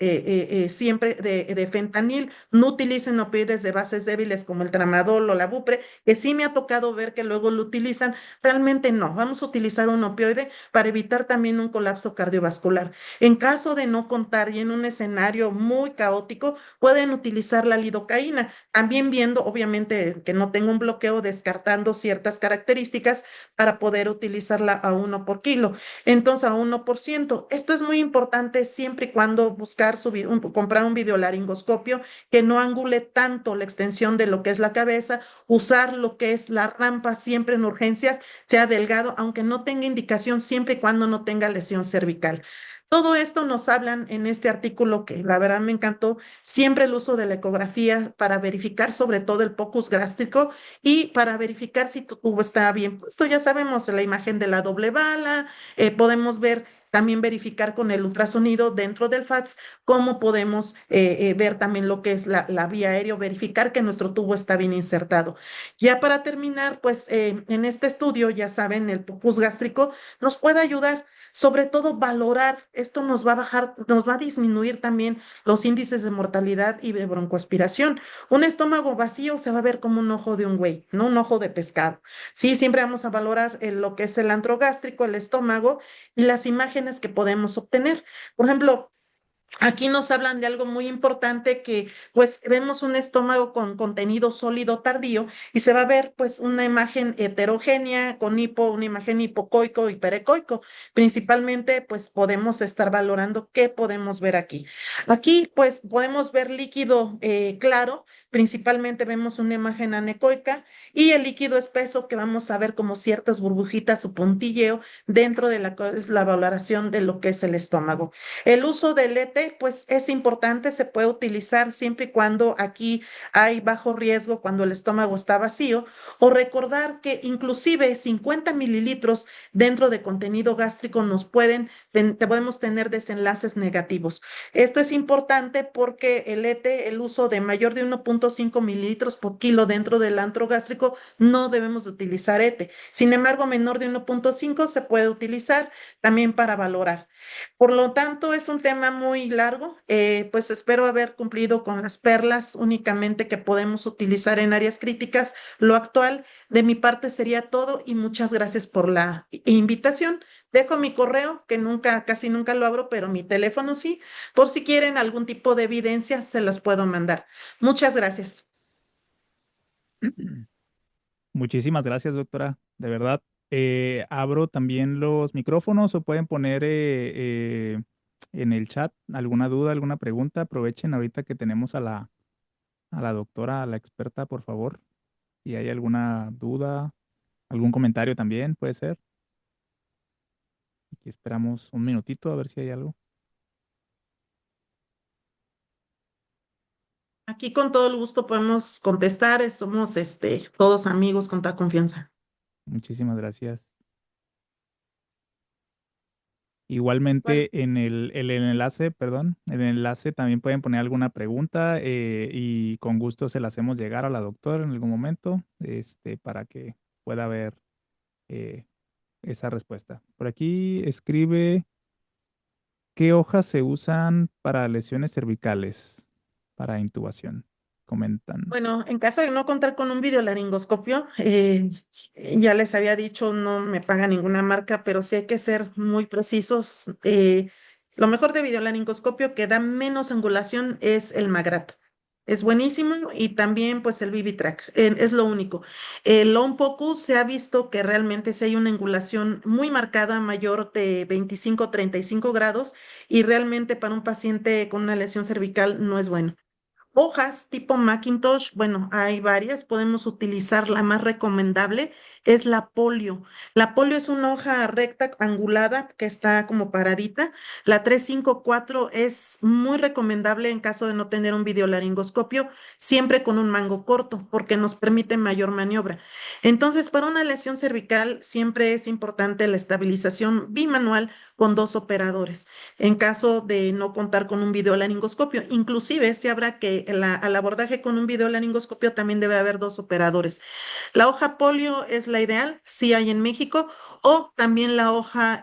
siempre de fentanil. No utilicen opioides de bases débiles como el tramadol o la bupre, que sí me ha tocado ver que luego lo utilizan. Realmente no. Vamos a utilizar un opioide para evitar también un colapso cardiovascular. En caso de no contar y en un escenario muy caótico, pueden utilizar la lidocaína. También viendo, obviamente, que no tenga un bloqueo, descartando ciertas características para poder utilizarla a 1 por kilo. Entonces, a 1%. Esto es muy importante siempre y cuando buscar comprar un videolaringoscopio que no angule tanto la extensión de lo que es la cabeza, usar lo que es la rampa siempre en urgencias, sea delgado, aunque no tenga indicación, siempre y cuando no tenga lesión cervical. Todo esto nos hablan en este artículo que la verdad me encantó, siempre el uso de la ecografía para verificar sobre todo el pocus gástrico y para verificar si tu tubo está bien puesto. Ya sabemos la imagen de la doble bala, podemos ver, también verificar con el ultrasonido dentro del FATS cómo podemos ver también lo que es la vía aérea, verificar que nuestro tubo está bien insertado. Ya para terminar, pues en este estudio, ya saben, el pupus gástrico nos puede ayudar. Sobre todo valorar, esto nos va a bajar, nos va a disminuir también los índices de mortalidad y de broncoaspiración. Un estómago vacío se va a ver como un ojo de un güey, no un ojo de pescado. Sí, siempre vamos a valorar lo que es el antro gástrico, el estómago y las imágenes que podemos obtener. Por ejemplo, aquí nos hablan de algo muy importante que pues vemos un estómago con contenido sólido tardío y se va a ver pues una imagen heterogénea con una imagen hipocoico y perecoico. Principalmente pues podemos estar valorando qué podemos ver aquí. Aquí pues podemos ver líquido claro, principalmente vemos una imagen anecoica y el líquido espeso que vamos a ver como ciertas burbujitas o puntilleo dentro de es la valoración de lo que es el estómago. El uso del ET, pues es importante, se puede utilizar siempre y cuando aquí hay bajo riesgo, cuando el estómago está vacío, o recordar que inclusive 50 mililitros dentro de contenido gástrico te podemos tener desenlaces negativos. Esto es importante porque el ET, el uso de mayor de 1,5 mililitros por kilo dentro del antro gástrico, no debemos de utilizar ET. Sin embargo, menor de 1,5 se puede utilizar también para valorar. Por lo tanto, es un tema muy largo, pues espero haber cumplido con las perlas únicamente que podemos utilizar en áreas críticas. Lo actual de mi parte sería todo y muchas gracias por la invitación. Dejo mi correo, que nunca, casi nunca lo abro, pero mi teléfono sí, por si quieren algún tipo de evidencia, se las puedo mandar. Muchas gracias. Muchísimas gracias, doctora. De verdad. Abro también los micrófonos o pueden poner en el chat alguna duda, alguna pregunta. Aprovechen ahorita que tenemos a la doctora, a la experta, por favor. Si hay alguna duda, algún comentario también, puede ser. Aquí esperamos un minutito a ver si hay algo. Aquí con todo el gusto podemos contestar, somos todos amigos con toda confianza. Muchísimas gracias. Bueno, Igualmente en el enlace, perdón, en el enlace también pueden poner alguna pregunta y con gusto se la hacemos llegar a la doctora en algún momento, para que pueda ver eh, esa respuesta. Por aquí escribe, ¿qué hojas se usan para lesiones cervicales para intubación? Comentan. bueno, en caso de no contar con un videolaringoscopio, ya les había dicho, no me paga ninguna marca, pero sí hay que ser muy precisos. Lo mejor de videolaringoscopio que da menos angulación es el Magrato. Es buenísimo y también pues el Vivitrac, es lo único. El Lone Focus se ha visto que realmente si hay una angulación muy marcada, mayor de 25-35 grados, y realmente para un paciente con una lesión cervical no es bueno. Hojas tipo Macintosh, bueno, hay varias, podemos utilizar la más recomendable, es la polio. La polio es una hoja recta, angulada, que está como paradita. La 354 es muy recomendable en caso de no tener un videolaringoscopio, siempre con un mango corto, porque nos permite mayor maniobra. Entonces, para una lesión cervical, siempre es importante la estabilización bimanual con dos operadores en caso de no contar con un videolaringoscopio. Inclusive, si habrá que al abordaje con un videolaringoscopio también debe haber dos operadores. La hoja polio es la ideal, sí hay en México, o también la hoja,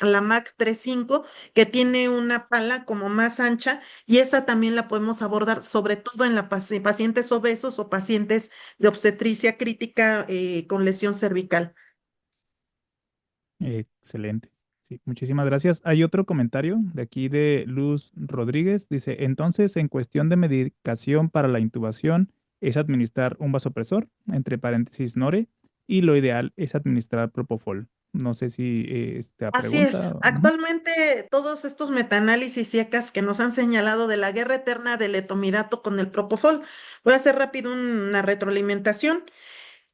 la MAC 35, que tiene una pala como más ancha, y esa también la podemos abordar sobre todo en pacientes obesos o pacientes de obstetricia crítica con lesión cervical. Excelente. Sí, muchísimas gracias. Hay otro comentario de aquí de Luz Rodríguez. Dice, entonces, en cuestión de medicación para la intubación, es administrar un vasopresor, entre paréntesis Nore, y lo ideal es administrar Propofol. No sé si esta Así es. pregunta. Ujú. Actualmente todos estos metaanálisis IECAS que nos han señalado de la guerra eterna del etomidato con el propofol. Voy a hacer rápido una retroalimentación.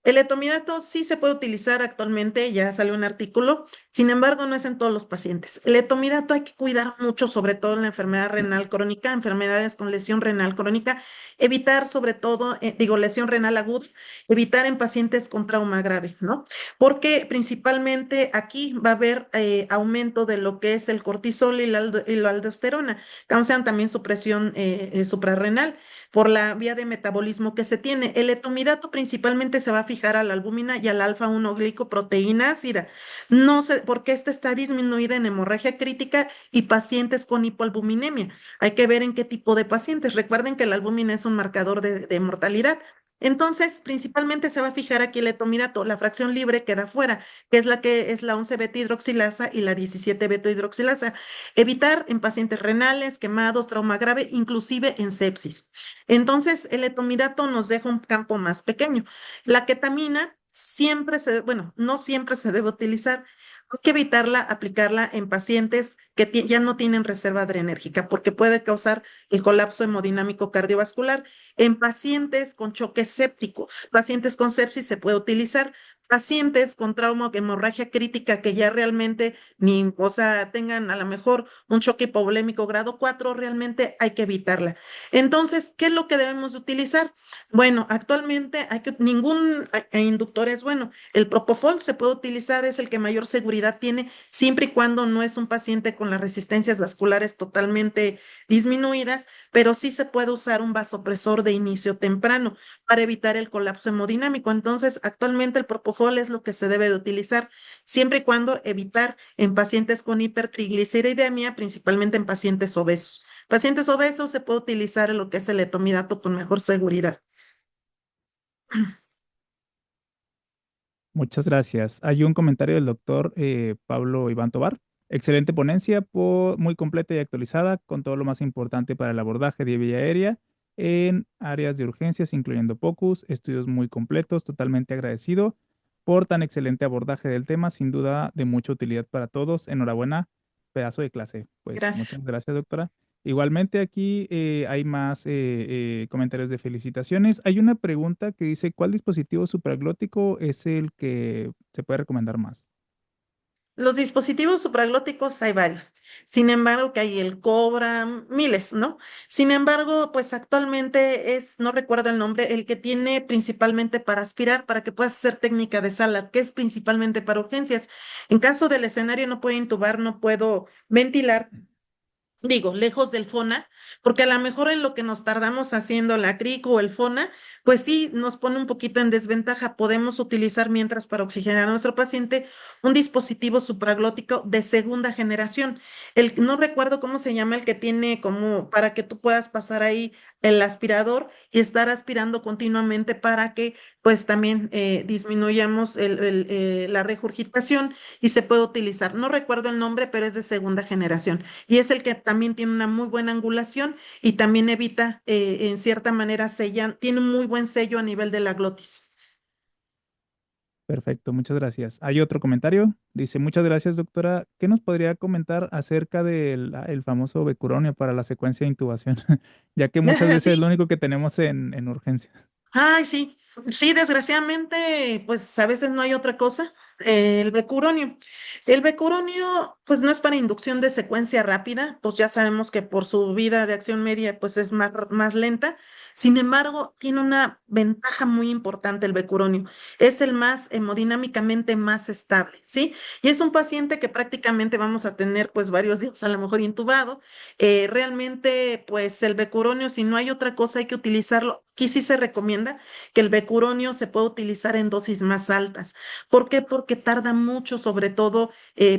El etomidato sí se puede utilizar actualmente, ya salió un artículo, sin embargo no es en todos los pacientes. El etomidato hay que cuidar mucho, sobre todo en la enfermedad renal crónica, enfermedades con lesión renal crónica, evitar sobre todo, digo, lesión renal aguda, evitar en pacientes con trauma grave, ¿no? Porque principalmente aquí va a haber aumento de lo que es el cortisol y la aldosterona, causan también supresión suprarrenal por la vía de metabolismo que se tiene. El etomidato principalmente se va a fijar a la albúmina y al alfa-1 glicoproteína ácida. No sé por qué esta está disminuida en hemorragia crítica y pacientes con hipoalbuminemia. Hay que ver en qué tipo de pacientes. Recuerden que la albúmina es un marcador de mortalidad. Entonces, principalmente se va a fijar aquí el etomidato, la fracción libre queda fuera, que es la 11 hidroxilasa y la 17 hidroxilasa. Evitar en pacientes renales, quemados, trauma grave, inclusive en sepsis. Entonces, el etomidato nos deja un campo más pequeño. La ketamina bueno, no siempre se debe utilizar. Hay que evitarla, aplicarla en pacientes que ya no tienen reserva adrenérgica, porque puede causar el colapso hemodinámico cardiovascular. En pacientes con choque séptico, pacientes con sepsis se puede utilizar. Pacientes con trauma o hemorragia crítica que ya realmente ni, o sea, tengan a lo mejor un choque hipovolémico grado 4, realmente hay que evitarla. Entonces, ¿qué es lo que debemos de utilizar? Bueno, actualmente ningún inductor es bueno. El propofol se puede utilizar, es el que mayor seguridad tiene, siempre y cuando no es un paciente con las resistencias vasculares totalmente disminuidas, pero sí se puede usar un vasopresor de inicio temprano para evitar el colapso hemodinámico. Entonces, actualmente el propofol es lo que se debe de utilizar, siempre y cuando evitar en pacientes con hipertrigliceridemia, principalmente en pacientes obesos. Pacientes obesos se puede utilizar lo que es el etomidato con mejor seguridad. Muchas gracias. Hay un comentario del doctor Pablo Iván Tobar. Excelente ponencia, muy completa y actualizada, con todo lo más importante para el abordaje de vía aérea en áreas de urgencias, incluyendo POCUS, estudios muy completos, totalmente agradecido por tan excelente abordaje del tema, sin duda de mucha utilidad para todos. Enhorabuena, pedazo de clase. Pues Gracias. muchas gracias, doctora. Igualmente aquí hay más comentarios de felicitaciones. Hay una pregunta que dice, ¿cuál dispositivo supraglótico es el que se puede recomendar más? Los dispositivos supraglóticos hay varios. Sin embargo, que hay el Cobra, miles, ¿no? Sin embargo, pues actualmente es, no recuerdo el nombre, el que tiene principalmente para aspirar, para que puedas hacer técnica de sala, que es principalmente para urgencias. En caso del escenario no puedo intubar, no puedo ventilar. Digo, lejos del FONA, porque a lo mejor en lo que nos tardamos haciendo la CRIC o el FONA, pues sí nos pone un poquito en desventaja. Podemos utilizar mientras para oxigenar a nuestro paciente un dispositivo supraglótico de segunda generación. No recuerdo cómo se llama el que tiene como para que tú puedas pasar ahí el aspirador y estar aspirando continuamente para que pues también disminuyamos la regurgitación y se puede utilizar. No recuerdo el nombre, pero es de segunda generación y es el que también tiene una muy buena angulación y también evita, en cierta manera, tiene un muy buen sello a nivel de la glotis. Perfecto, muchas gracias. Hay otro comentario. Dice, muchas gracias, doctora. ¿Qué nos podría comentar acerca del el famoso becuronio para la secuencia de intubación? Ya que muchas veces es Sí, lo único que tenemos en urgencia. ay, sí, sí, desgraciadamente, pues a veces no hay otra cosa. El becuronio. El becuronio, pues no es para inducción de secuencia rápida, pues ya sabemos que por su vida de acción media, pues es más lenta. Sin embargo, tiene una ventaja muy importante el becuronio. Es el más hemodinámicamente más estable, ¿sí? Y es un paciente que prácticamente vamos a tener pues varios días a lo mejor intubado. Realmente, pues el becuronio, si no hay otra cosa, hay que utilizarlo. Aquí sí se recomienda que el becuronio se pueda utilizar en dosis más altas. ¿Por qué? Porque tarda mucho, sobre todo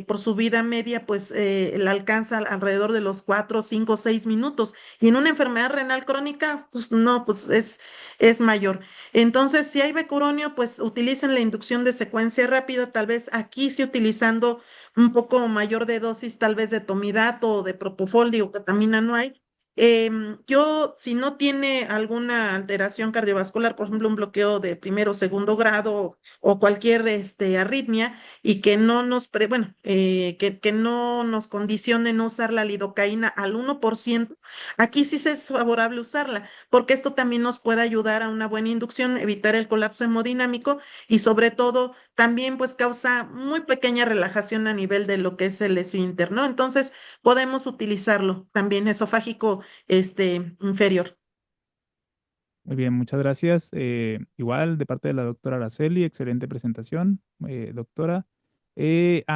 por su vida media, pues la alcanza alrededor de los 4, 5, 6 minutos. Y en una enfermedad renal crónica, pues no, pues es mayor. Entonces, si hay becuronio, pues utilicen la inducción de secuencia rápida, tal vez aquí sí utilizando un poco mayor de dosis, tal vez de tomidato o de propofol, digo, ketamina no hay. Yo, si no tiene alguna alteración cardiovascular, por ejemplo, un bloqueo de primero o segundo grado o cualquier arritmia, y que no bueno, que no nos condicione no usar la lidocaína al 1%, aquí sí se es favorable usarla, porque esto también nos puede ayudar a una buena inducción, evitar el colapso hemodinámico y sobre todo también pues causa muy pequeña relajación a nivel de lo que es el esfínter, ¿no? Entonces podemos utilizarlo también esofágico inferior. Muy bien, muchas gracias. Igual de parte de la doctora Araceli, excelente presentación, doctora.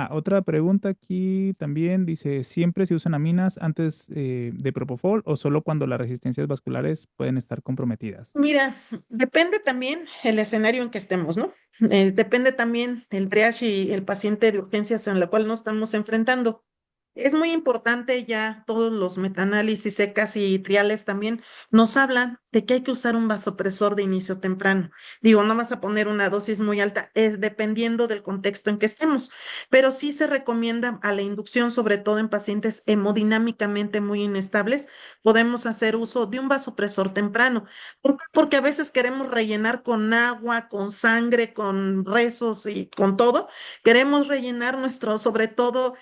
Otra pregunta aquí también dice, ¿siempre se usan aminas antes de propofol o solo cuando las resistencias vasculares pueden estar comprometidas? Mira, depende también el escenario en que estemos, ¿no? Depende también el triage y el paciente de urgencias en la cual nos estamos enfrentando. Es muy importante ya todos los metaanálisis secas y triales también nos hablan de que hay que usar un vasopresor de inicio temprano. Digo, no vas a poner una dosis muy alta, es dependiendo del contexto en que estemos, pero sí se recomienda a la inducción, sobre todo en pacientes hemodinámicamente muy inestables, podemos hacer uso de un vasopresor temprano. ¿Por qué? Porque a veces queremos rellenar con agua, con sangre, con rezos y con todo. Queremos rellenar nuestro, sobre todo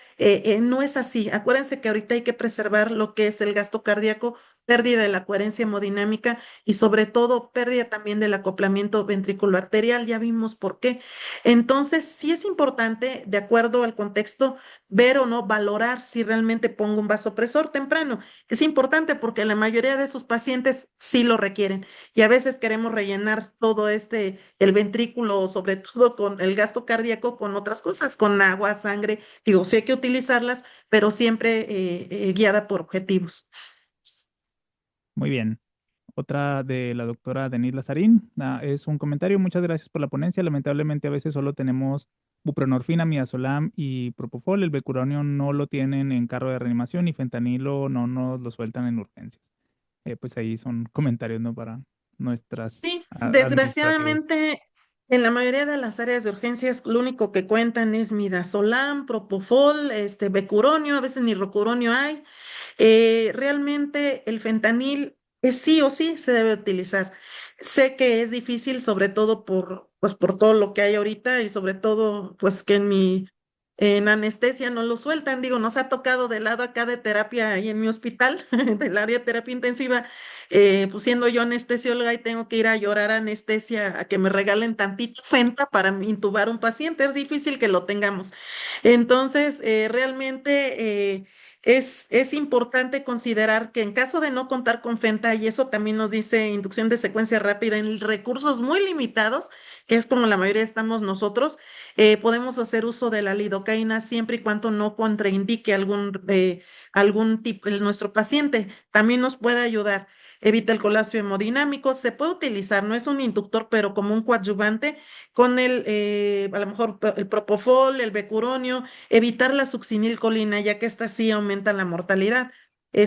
no es así. Acuérdense que ahorita hay que preservar lo que es el gasto cardíaco, pérdida de la coherencia hemodinámica y sobre todo pérdida también del acoplamiento ventrículo arterial. Ya vimos por qué. Entonces, sí es importante, de acuerdo al contexto, ver o no, valorar si realmente pongo un vasopresor temprano. Es importante porque la mayoría de sus pacientes sí lo requieren y a veces queremos rellenar todo el ventrículo, sobre todo con el gasto cardíaco, con otras cosas, con agua, sangre. Digo, sí hay que utilizarlas, pero siempre guiada por objetivos. Muy bien. Otra de la doctora Denise Lazarín. Es un comentario. Muchas gracias por la ponencia. Lamentablemente a veces solo tenemos buprenorfina, midazolam y propofol. El becuronio no lo tienen en carro de reanimación y fentanilo no nos lo sueltan en urgencias. Pues ahí son comentarios, ¿no? Para nuestras Sí, administrativos. desgraciadamente, en la mayoría de las áreas de urgencias, lo único que cuentan es midazolam, propofol, becuronio, a veces ni rocuronio hay. Realmente el fentanil es sí o sí se debe utilizar. Sé que es difícil, sobre todo pues, por todo lo que hay ahorita y sobre todo, pues que En anestesia no lo sueltan, digo, nos ha tocado de lado acá de terapia ahí en mi hospital, del área de terapia intensiva, pues siendo yo anestesióloga y tengo que ir a llorar a anestesia a que me regalen tantito Fenta para intubar un paciente, es difícil que lo tengamos. Entonces, realmente es importante considerar que en caso de no contar con Fenta, y eso también nos dice inducción de secuencia rápida en recursos muy limitados, que es como la mayoría estamos nosotros, podemos hacer uso de la lidocaína siempre y cuando no contraindique algún tipo, nuestro paciente. También nos puede ayudar. Evita el colapso hemodinámico, se puede utilizar, no es un inductor, pero como un coadyuvante con a lo mejor el propofol, el becuronio, evitar la succinilcolina, ya que esta sí aumenta la mortalidad.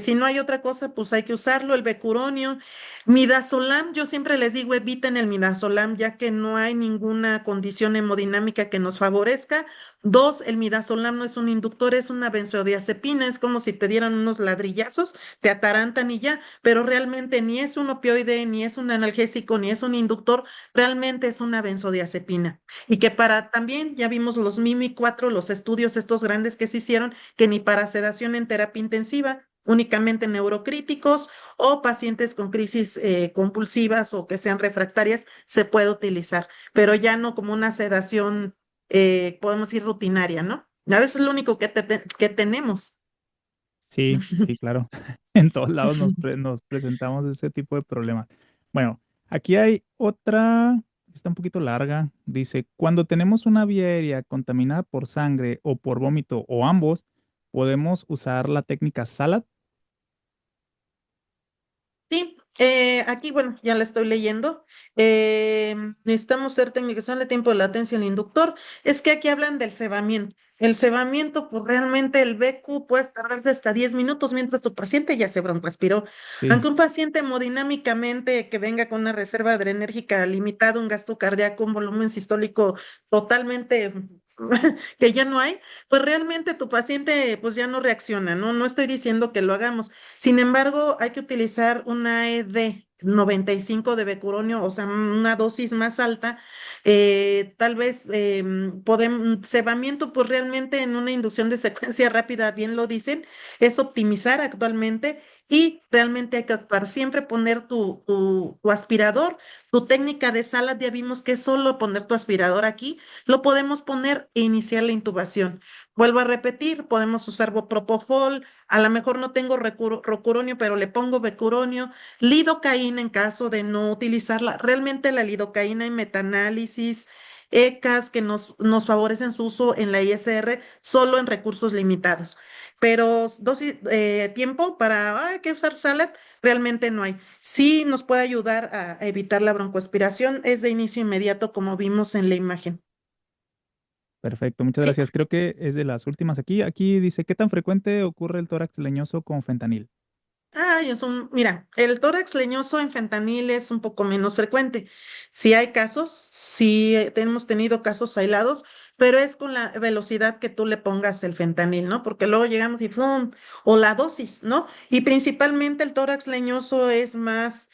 Si no hay otra cosa, pues hay que usarlo, el becuronio. Midazolam, yo siempre les digo, eviten el midazolam, ya que no hay ninguna condición hemodinámica que nos favorezca. Dos, el midazolam no es un inductor, es una benzodiazepina, es como si te dieran unos ladrillazos, te atarantan y ya, pero realmente ni es un opioide, ni es un analgésico, ni es un inductor, realmente es una benzodiazepina. Y que para también, ya vimos los MIMI 4, los estudios estos grandes que se hicieron, que ni para sedación en terapia intensiva, únicamente neurocríticos o pacientes con crisis compulsivas o que sean refractarias, se puede utilizar, pero ya no como una sedación, podemos decir, rutinaria, ¿no? A veces es lo único que tenemos. Sí, sí, claro. En todos lados nos presentamos ese tipo de problemas. Bueno, aquí hay otra, está un poquito larga. Dice, cuando tenemos una vía aérea contaminada por sangre o por vómito o ambos, podemos usar la técnica SALAD. Sí, aquí, bueno, ya la estoy leyendo. Necesitamos ser técnicos en el tiempo de latencia en el inductor. Es que aquí hablan del cebamiento. El cebamiento, pues realmente el BQ puede tardarse hasta 10 minutos mientras tu paciente ya se broncoaspiró. Sí, Aunque un paciente hemodinámicamente que venga con una reserva adrenérgica limitada, un gasto cardíaco, un volumen sistólico totalmente que ya no hay, pues realmente tu paciente pues ya no reacciona, ¿no? No estoy diciendo que lo hagamos. Sin embargo, hay que utilizar una ED 95 de becuronio, o sea, una dosis más alta. Tal vez podemos, cebamiento, pues realmente en una inducción de secuencia rápida, bien lo dicen, es optimizar actualmente y realmente hay que actuar. Siempre poner tu aspirador, tu técnica de sala, ya vimos que es solo poner tu aspirador aquí, lo podemos poner e iniciar la intubación. Vuelvo a repetir, podemos usar propofol, a lo mejor no tengo rocuronio, pero le pongo becuronio, lidocaína en caso de no utilizarla. Realmente la lidocaína en metanálisis, ECAS que nos favorecen su uso en la ISR solo en recursos limitados. Pero dosis, tiempo para hay que usar salad, realmente no hay. Sí nos puede ayudar a evitar la broncoaspiración, es de inicio inmediato como vimos en la imagen. perfecto, muchas Sí. gracias. Creo que es de las últimas aquí. Aquí dice, ¿qué tan frecuente ocurre el tórax leñoso con fentanil? Ay, mira, el tórax leñoso en fentanil es un poco menos frecuente. Sí hay casos, sí hemos tenido casos aislados, pero es con la velocidad que tú le pongas el fentanil, ¿no? Porque luego llegamos y ¡pum! O la dosis, ¿no? Y principalmente el tórax leñoso es más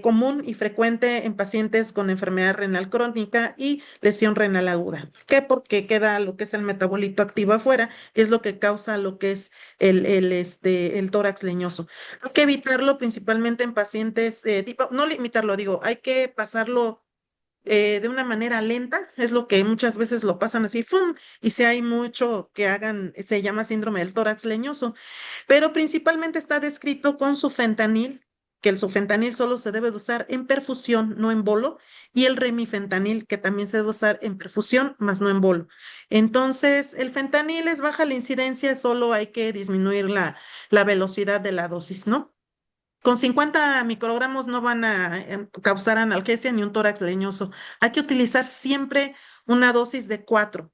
común y frecuente en pacientes con enfermedad renal crónica y lesión renal aguda. ¿Por qué? Porque queda lo que es el metabolito activo afuera, que es lo que causa lo que es el tórax leñoso. Hay que evitarlo principalmente en pacientes, tipo, no limitarlo, digo, hay que pasarlo de una manera lenta, es lo que muchas veces lo pasan así, ¡fum! Y si hay mucho que hagan, se llama síndrome del tórax leñoso, pero principalmente está descrito con sufentanil, que el sufentanil solo se debe de usar en perfusión, no en bolo, y el remifentanil, que también se debe usar en perfusión, más no en bolo. Entonces, el fentanil es baja la incidencia, solo hay que disminuir la velocidad de la dosis, ¿no? Con 50 microgramos no van a causar analgesia ni un tórax leñoso. Hay que utilizar siempre una dosis de 4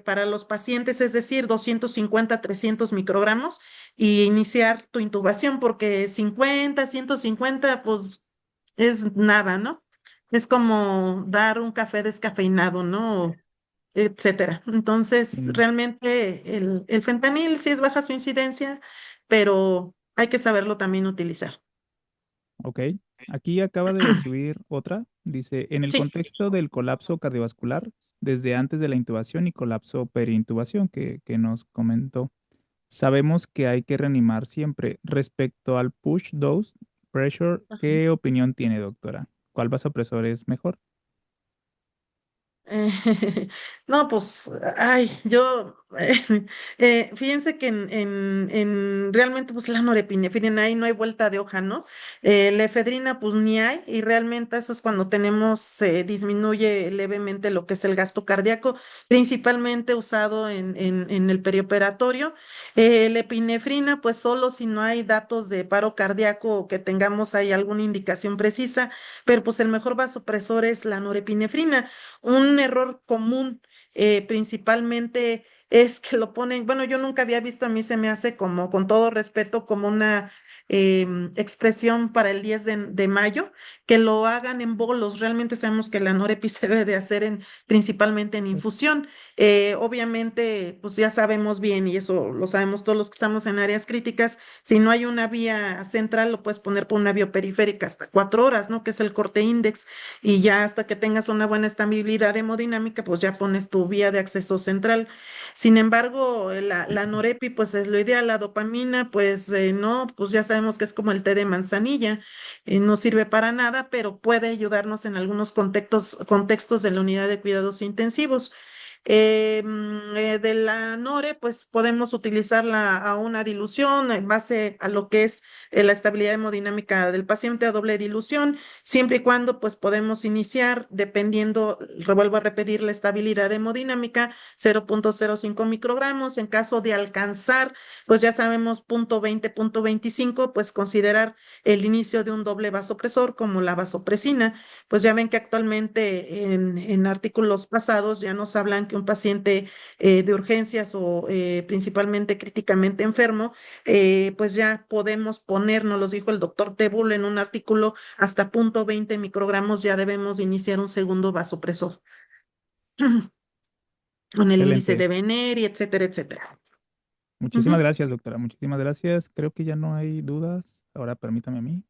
para los pacientes, es decir, 250, 300 microgramos y iniciar tu intubación porque 50, 150, pues es nada, ¿no? Es como dar un café descafeinado, ¿no? Etcétera. Entonces, Mm, realmente el fentanil sí es baja su incidencia, pero hay que saberlo también utilizar. ok, aquí acaba de subir otra. Dice, en el Sí, contexto del colapso cardiovascular, desde antes de la intubación y colapso perintubación que nos comentó. Sabemos que hay que reanimar siempre. Respecto al push dose pressure, ¿qué opinión tiene, doctora? ¿Cuál vasopresor es mejor? Eh, no, pues, ay, yo, fíjense que realmente, pues la norepinefrina, ahí no hay vuelta de hoja, ¿no? La efedrina, pues ni hay, y realmente eso es cuando tenemos, disminuye levemente lo que es el gasto cardíaco, principalmente usado en el perioperatorio. La epinefrina, pues solo si no hay datos de paro cardíaco o que tengamos ahí alguna indicación precisa, pero pues el mejor vasopresor es la norepinefrina. Un error común, principalmente es que lo ponen, bueno, yo nunca había visto, a mí se me hace como, con todo respeto, como una expresión para el 10 de mayo, que lo hagan en bolos. Realmente sabemos que la norepi se debe de hacer principalmente en infusión. Obviamente, pues ya sabemos bien, y eso lo sabemos todos los que estamos en áreas críticas, si no hay una vía central, lo puedes poner por una vía periférica hasta 4 horas, ¿no? Que es el corte índex, y ya hasta que tengas una buena estabilidad hemodinámica, pues ya pones tu vía de acceso central. Sin embargo, la norepi, pues es lo ideal. La dopamina, pues no, pues ya sabemos que es como el té de manzanilla, no sirve para nada, pero puede ayudarnos en algunos contextos de la unidad de cuidados intensivos. De la Nore, pues podemos utilizarla a una dilución en base a lo que es la estabilidad hemodinámica del paciente a doble dilución, siempre y cuando pues podemos iniciar, dependiendo, revuelvo a repetir, la estabilidad hemodinámica, 0,05 microgramos. En caso de alcanzar, pues ya sabemos, 0,20, 0,25, pues considerar el inicio de un doble vasopresor como la vasopresina. Pues ya ven que actualmente en artículos pasados ya nos hablan que un paciente de urgencias o principalmente críticamente enfermo, pues ya podemos poner, nos los dijo el doctor Tebul en un artículo, hasta 0,20 microgramos ya debemos de iniciar un segundo vasopresor con el índice Excelente. de Veneri, etcétera, etcétera. Muchísimas Ujú. gracias, doctora. Muchísimas gracias. Creo que ya no hay dudas. Ahora permítame a mí.